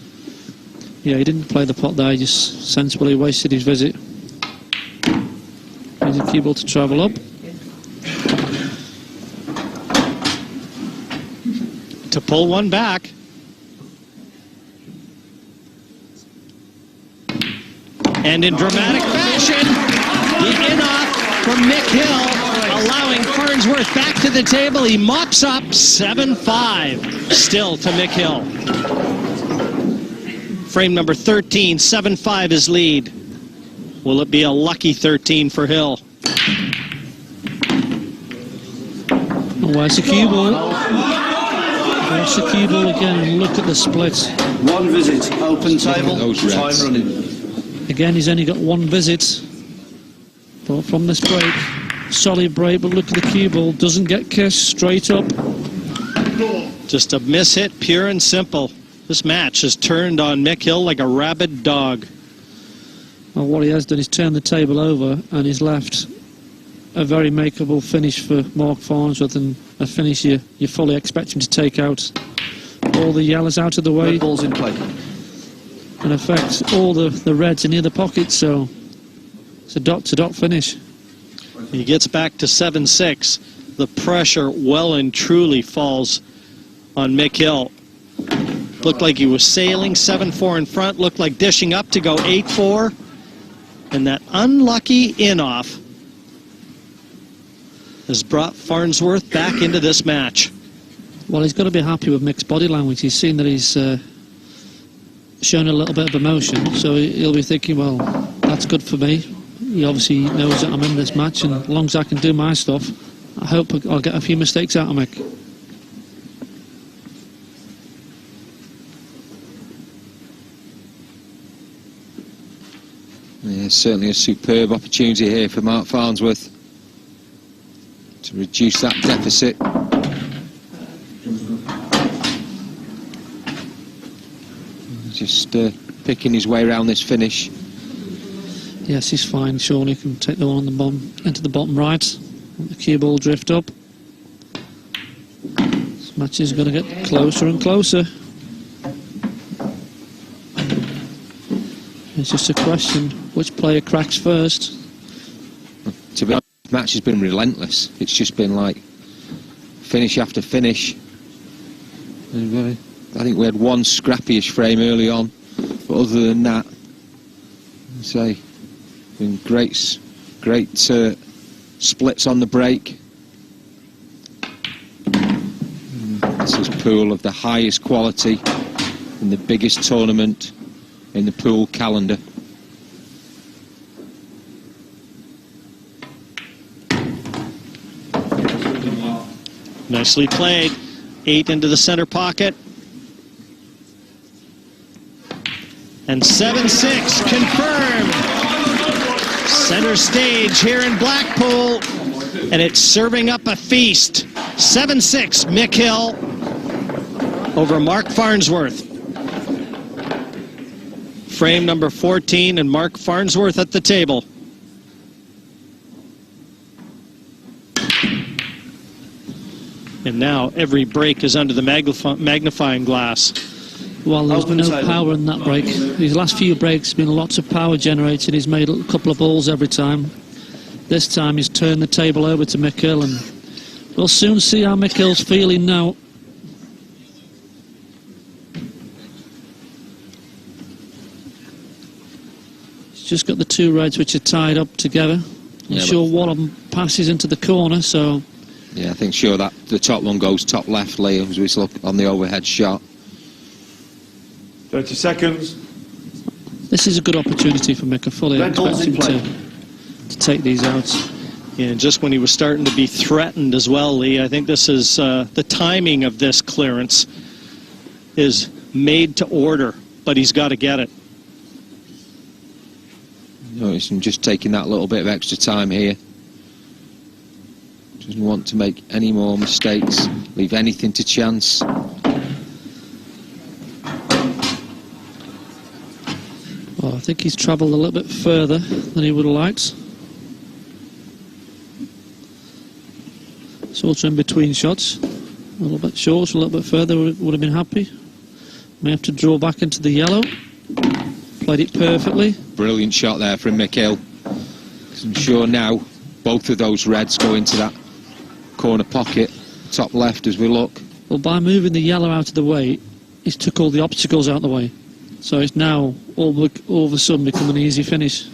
Yeah, he didn't play the pot there. He just sensibly wasted his visit. Needs a cue ball to travel up. To pull one back. And in dramatic fashion, the in-off from Mick Hill, allowing Farnsworth back to the table. He mops up 7-5, still to Mick Hill. Frame number 13, 7-5 his lead. Will it be a lucky 13 for Hill? Where's the cue ball? Where's the cue ball again? And look at the splits. 1 visit, open table, Those time reds. running. Again, he's only got 1 visit. But from this break, solid break, but look at the cue ball. Doesn't get kissed, straight up. Just a miss hit, pure and simple. This match has turned on Mick Hill like a rabid dog. Well, what he has done is turn the table over, and he's left a very makeable finish for Mark Farnsworth, and a finish you fully expect him to take out. All the yellows out of the way. Red ball's in play. In effect, all the reds are near the pocket, so it's a dot-to-dot finish. He gets back to 7-6. The pressure well and truly falls on Mick Hill. Looked like he was sailing 7-4 in front, looked like dishing up to go 8-4. And that unlucky in-off has brought Farnsworth back into this match. Well, he's got to be happy with Mick's body language. He's seen that he's shown a little bit of emotion, so he'll be thinking, well, that's good for me. He obviously knows that I'm in this match, and as long as I can do my stuff, I hope I'll get a few mistakes out of Mick. Yeah, certainly a superb opportunity here for Mark Farnsworth to reduce that deficit. Just picking his way around this finish. Yes, he's fine. Sean, he can take the one on the bottom, into the bottom right. Let the cue ball drift up. This match is going to get closer and closer. It's just a question, which player cracks first? To be honest, the match has been relentless. It's just been like finish after finish. I think we had 1 scrappyish frame early on, but other than that, I'd say been great splits on the break. This is pool of the highest quality in the biggest tournament in the pool calendar. Nicely played. 8 into the center pocket. And 7-6 confirmed. Center stage here in Blackpool. And it's serving up a feast. 7-6 Mick Hill over Mark Farnsworth. Frame number 14 and Mark Farnsworth at the table. And now every break is under the magnifying glass. Well, there's been no power in that break. These last few breaks have been lots of power generated. He's made a couple of balls every time. This time he's turned the table over to Mick Hill, and we'll soon see how Mick Hill's feeling now. He's just got the 2 reds which are tied up together. I'm sure one of them passes into the corner, so... Yeah, I think sure that the top one goes top left, Liam, as we look on the overhead shot. 30 seconds. This is a good opportunity for Mick. I fully Red ball's expect in him play. to take these out. Yeah, just when he was starting to be threatened as well, Lee, I think this is the timing of this clearance is made to order, but he's got to get it. Notice him just taking that little bit of extra time here. Doesn't want to make any more mistakes, leave anything to chance. Well, I think he's travelled a little bit further than he would have liked. Sort of in between shots. A little bit short, a little bit further would have been happy. May have to draw back into the yellow. Played it perfectly. Brilliant shot there from Mick Hill. I'm sure now both of those reds go into that corner pocket, top left as we look. Well, by moving the yellow out of the way, he's took all the obstacles out of the way. So it's now all of a sudden become an easy finish.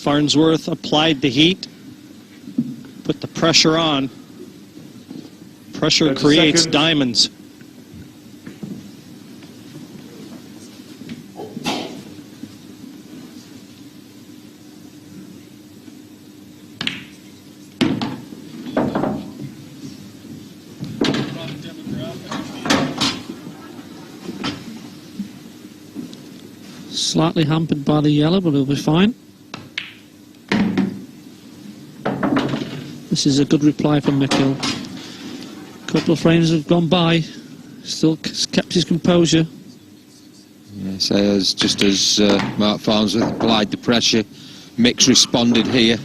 Farnsworth applied the heat, put the pressure on. Pressure 30 creates seconds. diamonds. Slightly hampered by the yellow, but he'll be fine. This is a good reply from Mick Hill. A couple of frames have gone by, still kept his composure. Yeah, so just as Mark Farnsworth applied the pressure, Mick's responded here.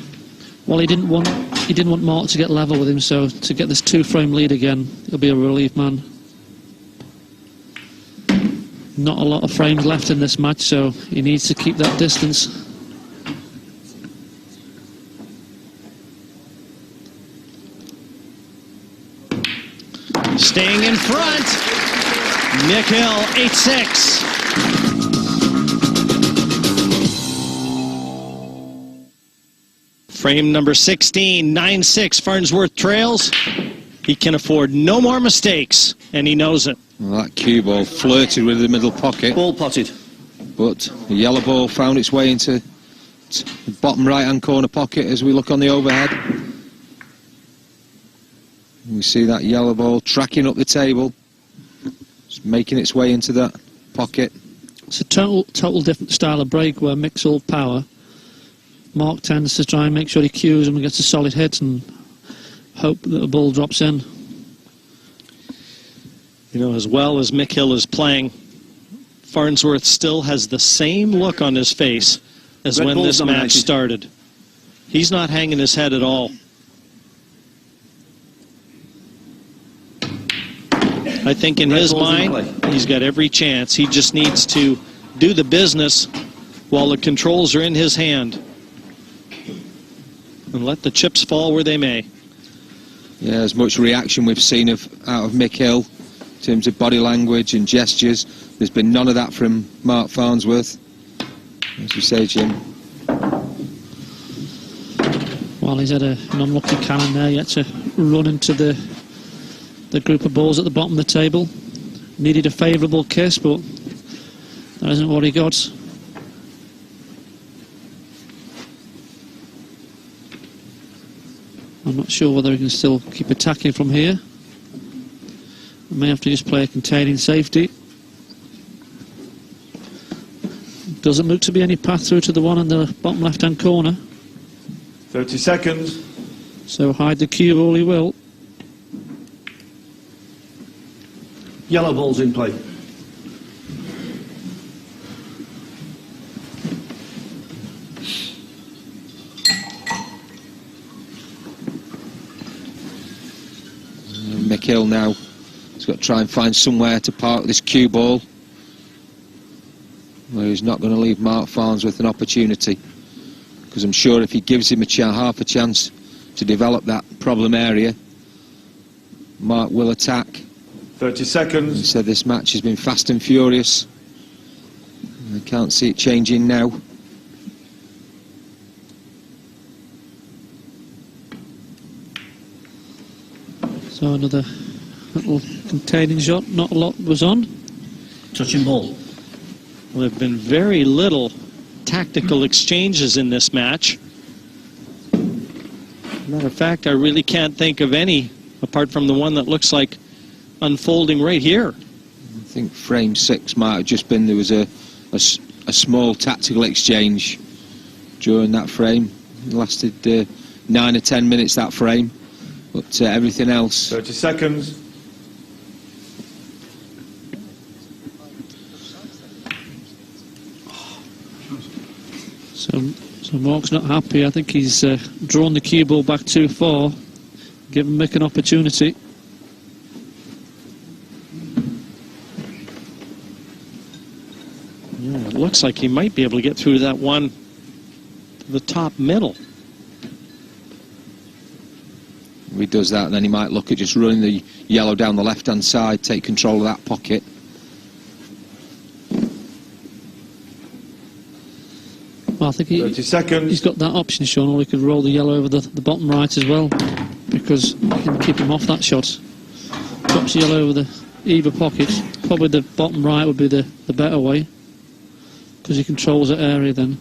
Well, he didn't want Mark to get level with him, so to get this 2-frame lead again, he'll be a relief man. Not a lot of frames left in this match, so he needs to keep that distance. Staying in front. Mick Hill, 8-6. Frame number 16, 9-6. Farnsworth trails. He can afford no more mistakes, and he knows it. Well, that cue ball flirted with the middle pocket, Ball potted. but the yellow ball found its way into the bottom right-hand corner pocket as we look on the overhead. We see that yellow ball tracking up the table, just making its way into that pocket. It's a total different style of break where Mick's all power. Mark tends to try and make sure he cues him and gets a solid hit and hope that the ball drops in. You know, as well as Mick Hill is playing, Farnsworth still has the same look on his face as Red when ball's this match dominated. started. He's not hanging his head at all. I think in Red his ball's in mind, play. he's got every chance. He just needs to do the business while the controls are in his hand and let the chips fall where they may. Yeah, as much reaction we've seen out of Mick Hill in terms of body language and gestures, there's been none of that from Mark Farnsworth. As you say, Jim. Well, he's had an unlucky cannon there, yet to run into the group of balls at the bottom of the table. Needed a favourable kiss, but that isn't what he got. I'm not sure whether he can still keep attacking from here. I may have to just play a containing safety. Doesn't look to be any path through to the one in the bottom left-hand corner. 30 seconds. So hide the cue all he will. Yellow ball's in play. Mick Hill now has got to try and find somewhere to park this cue ball where he's not going to leave Mark Farnsworth an opportunity, because I'm sure if he gives him half a chance to develop that problem area, Mark will attack. 30 He seconds. said this match has been fast and furious. I can't see it changing now. So another little containing shot. Not a lot was on. Touching ball. Well, there have been very little tactical exchanges in this match. Matter of fact, I really can't think of any, apart from the one that looks like unfolding right here. I think frame 6 might have just been, there was a small tactical exchange during that frame. It lasted 9 or 10 minutes, that frame. But everything else... 30 seconds. So Mark's not happy. I think he's drawn the cue ball back too far. Given Mick an opportunity. Yeah, it looks like he might be able to get through that one to the top middle. If he does that, then he might look at just running the yellow down the left-hand side, take control of that pocket. Well, I think 30 seconds. he's got that option, Sean, or he could roll the yellow over the bottom right as well, because he can keep him off that shot. Drops the yellow over the either pocket. Probably the bottom right would be the better way, because he controls that area. Then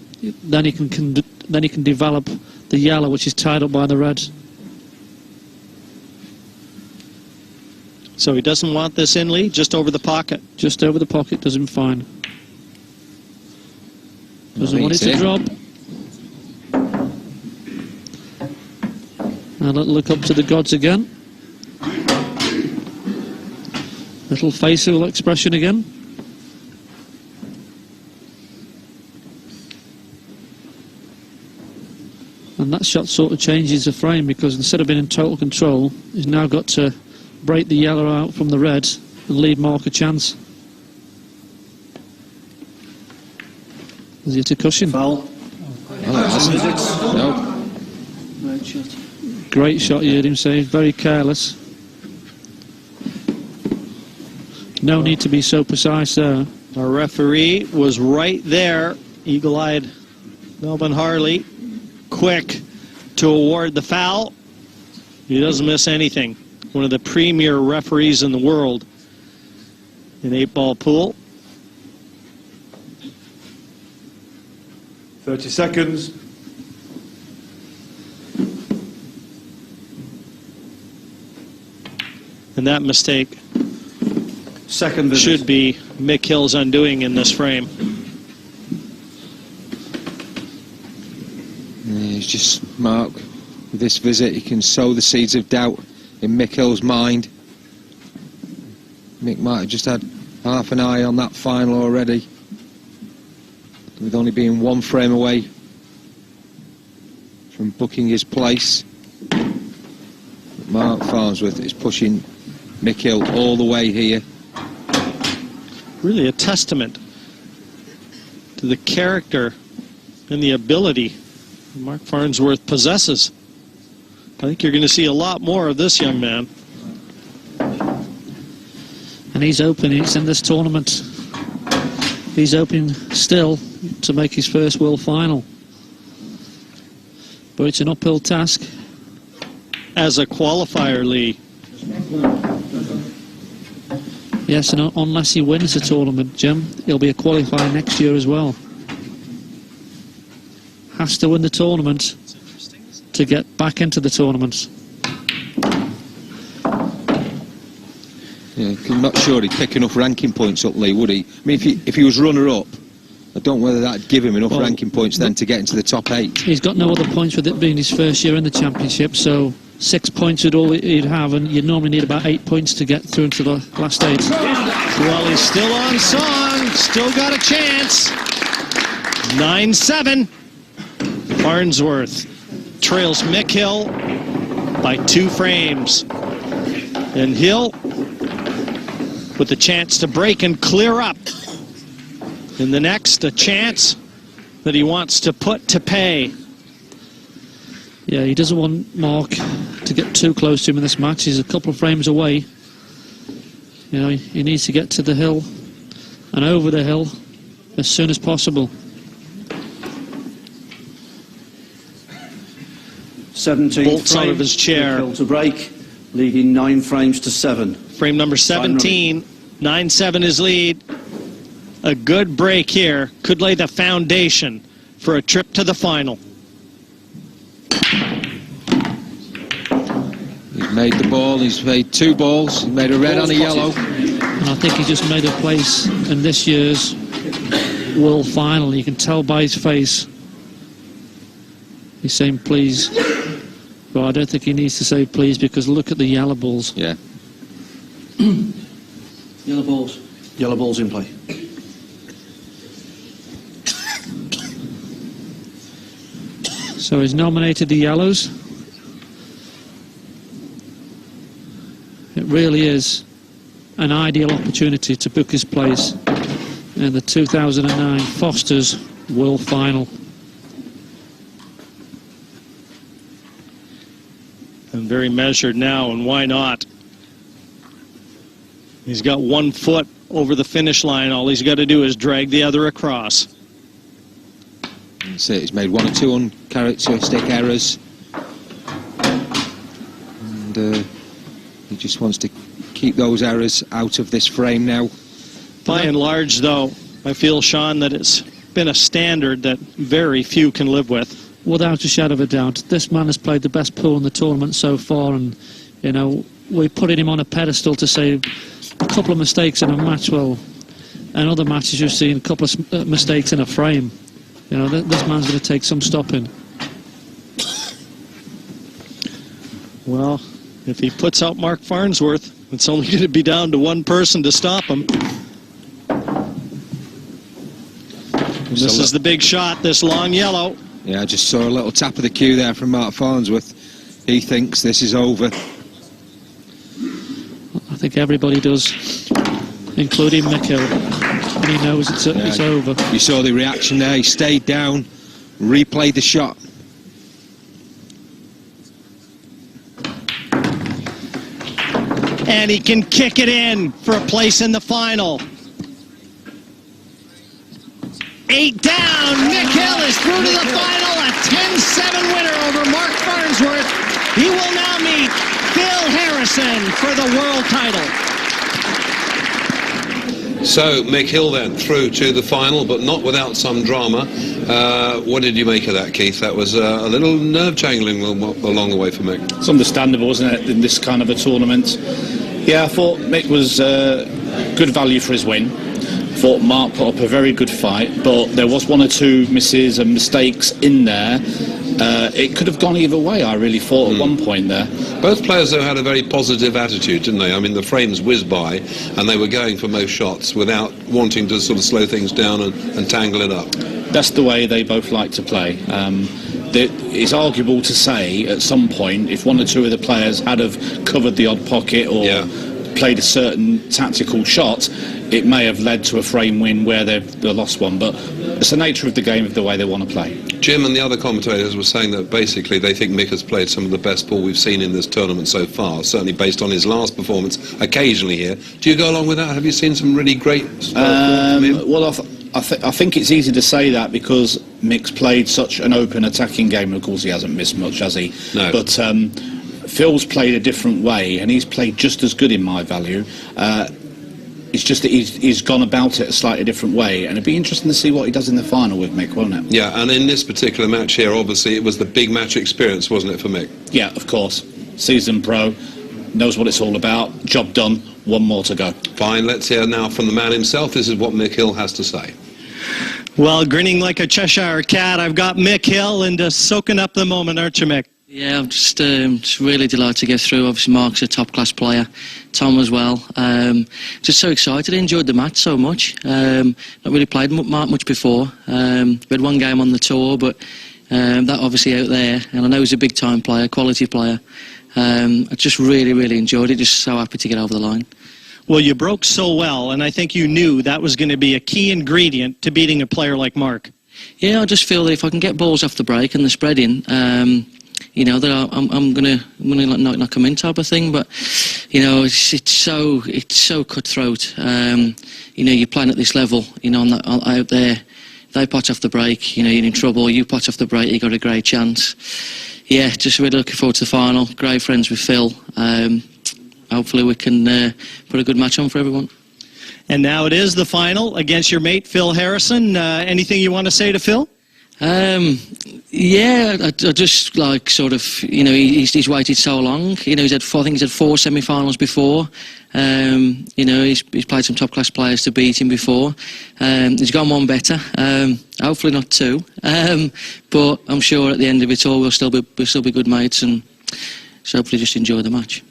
he can develop the yellow, which is tied up by the red. So he doesn't want this in lead, just over the pocket. Just over the pocket does him fine. Doesn't want it to drop. A little look up to the gods again. Little facial expression again. And that shot sort of changes the frame, because instead of being in total control, he's now got to break the yellow out from the red and leave Mark a chance. Is it a cushion? Foul. No. Great shot. Great shot, you heard him say. Very careless. No need to be so precise there. Our referee was right there, eagle-eyed Melvin Harley, quick to award the foul. He doesn't miss anything. One of the premier referees in the world in 8-ball pool. 30 seconds. And that mistake Second visit. should be Mick Hill's undoing in this frame. Yeah, it's just Mark, with this visit, he can sow the seeds of doubt in Mick Hill's mind. Mick might have just had half an eye on that final already, with only being one frame away from booking his place. But Mark Farnsworth is pushing Mick Hill all the way here. Really a testament to the character and the ability Mark Farnsworth possesses. I think you're going to see a lot more of this young man. And he's open, he's in this tournament. He's open still to make his first world final. But it's an uphill task. As a qualifier, Lee. Yes, and unless he wins the tournament, Jim, he'll be a qualifier next year as well. Has to win the tournament to get back into the tournament. Yeah, I'm not sure he'd pick enough ranking points up, Lee, would he? I mean, if he was runner-up, I don't know whether that'd give him enough ranking points then to get into the top 8. He's got no other points with it being his first year in the championship, so 6 points is all he'd have, and you'd normally need about 8 points to get through into the last 8. Well, he's still on song, still got a chance. 9-7. Farnsworth trails Mick Hill by 2 frames. And Hill with the chance to break and clear up. In the next, a chance that he wants to put to pay. Yeah, he doesn't want Mark to get too close to him in this match. He's a couple of frames away. You know, he needs to get to the hill and over the hill as soon as possible. 17th Bolts out frame. of his chair. Mick Hill to break. leading 9 frames to 7. Frame number 17, 9-7 his lead. A good break here could lay the foundation for a trip to the final. He's made the ball, he's made 2 balls, he made a red and a yellow. And I think he just made a place in this year's World Final. You can tell by his face. He's saying please. But I don't think he needs to say please, because look at the yellow balls. Yeah. Yellow balls. Yellow balls in play. So he's nominated the yellows. It really is an ideal opportunity to book his place in the 2009 Foster's World Final. And very measured now, and why not? He's got 1 foot over the finish line. All he's got to do is drag the other across. That's it. He's made 1 or 2 uncharacteristic errors. And he just wants to keep those errors out of this frame now. By and large, though, I feel, Sean, that it's been a standard that very few can live with. Without a shadow of a doubt, this man has played the best pool in the tournament so far, and, you know, we're putting him on a pedestal to say a couple of mistakes in a match. Well, in other matches you've seen a couple of mistakes in a frame. You know, this man's going to take some stopping. Well, if he puts out Mark Farnsworth, it's only going to be down to 1 person to stop him. This is the big shot, this long yellow. Yeah, I just saw a little tap of the cue there from Mark Farnsworth. He thinks this is over. I think everybody does, including Mick Hill. And he knows it's over. You saw the reaction there. He stayed down, replayed the shot. And he can kick it in for a place in the final. 8 down. Mick Hill is through to the final. A 10-7 winner over Mark Farnsworth. He will now meet Phil Harrison for the world title. So Mick Hill then through to the final, but not without some drama. What did you make of that, Keith? That was a little nerve-jangling along the way for Mick. It's understandable, isn't it, in this kind of a tournament? Yeah, I thought Mick was good value for his win. I thought Mark put up a very good fight, but there was 1 or 2 misses and mistakes in there. It could have gone either way, I really thought, at one point there. Both players, though, had a very positive attitude, didn't they? I mean, the frames whizzed by, and they were going for most shots without wanting to sort of slow things down and tangle it up. That's the way they both like to play. It's arguable to say, at some point, if 1 or 2 of the players had have covered the odd pocket or played a certain tactical shot, it may have led to a frame win where they've lost one, but it's the nature of the game of the way they want to play. Jim and the other commentators were saying that basically they think Mick has played some of the best ball we've seen in this tournament so far, certainly based on his last performance occasionally here. Do you go along with that? Have you seen some really great form from him? Well, I think it's easy to say that because Mick's played such an open attacking game. Of course, he hasn't missed much, has he? No. But Phil's played a different way, and he's played just as good in my value. It's just that he's gone about it a slightly different way, and it'd be interesting to see what he does in the final with Mick, won't it? Yeah, and in this particular match here, obviously, it was the big match experience, wasn't it, for Mick? Yeah, of course. Seasoned pro, knows what it's all about. Job done. 1 more to go. Fine, let's hear now from the man himself. This is what Mick Hill has to say. Well, grinning like a Cheshire cat, I've got Mick Hill and soaking up the moment, aren't you, Mick? Yeah, I'm just really delighted to get through. Obviously, Mark's a top-class player. Tom as well. Just so excited. I enjoyed the match so much. Not really played Mark much before. We had 1 game on the tour, but that obviously out there. And I know he's a big-time player, quality player. I just really, really enjoyed it. Just so happy to get over the line. Well, you broke so well, and I think you knew that was going to be a key ingredient to beating a player like Mark. Yeah, I just feel that if I can get balls off the break and the spreading, you know, that I'm gonna not come in type of thing. But you know, it's so cutthroat. You know, you're playing at this level. You know, out there, they pot off the break, you're in trouble. You pot off the break, you got a great chance. Yeah, just really looking forward to the final. Great friends with Phil. Hopefully we can put a good match on for everyone. And now it is the final against your mate Phil Harrison. Anything you want to say to Phil? Yeah, I just like sort of, he's waited so long. I think he's had 4 semi-finals before. He's played some top-class players to beat him before. He's gone one better. Hopefully not 2. But I'm sure at the end of it all we'll still be good mates, and so hopefully just enjoy the match.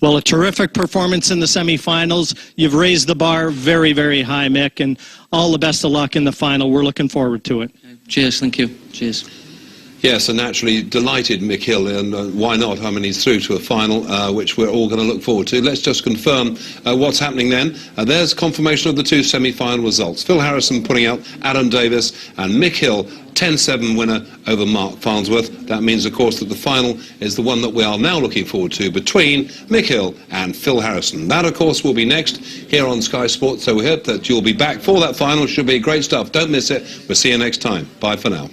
Well, a terrific performance in the semi-finals. You've raised the bar very, very high, Mick, and all the best of luck in the final. We're looking forward to it. Cheers, thank you. Cheers. Yes, and naturally delighted Mick Hill, and why not? I mean, he's through to a final, which we're all going to look forward to. Let's just confirm what's happening then. There's confirmation of the 2 semi-final results. Phil Harrison putting out Adam Davis, and Mick Hill, 10-7 winner over Mark Farnsworth. That means, of course, that the final is the one that we are now looking forward to between Mick Hill and Phil Harrison. That, of course, will be next here on Sky Sports, so we hope that you'll be back for that final. Should be great stuff. Don't miss it. We'll see you next time. Bye for now.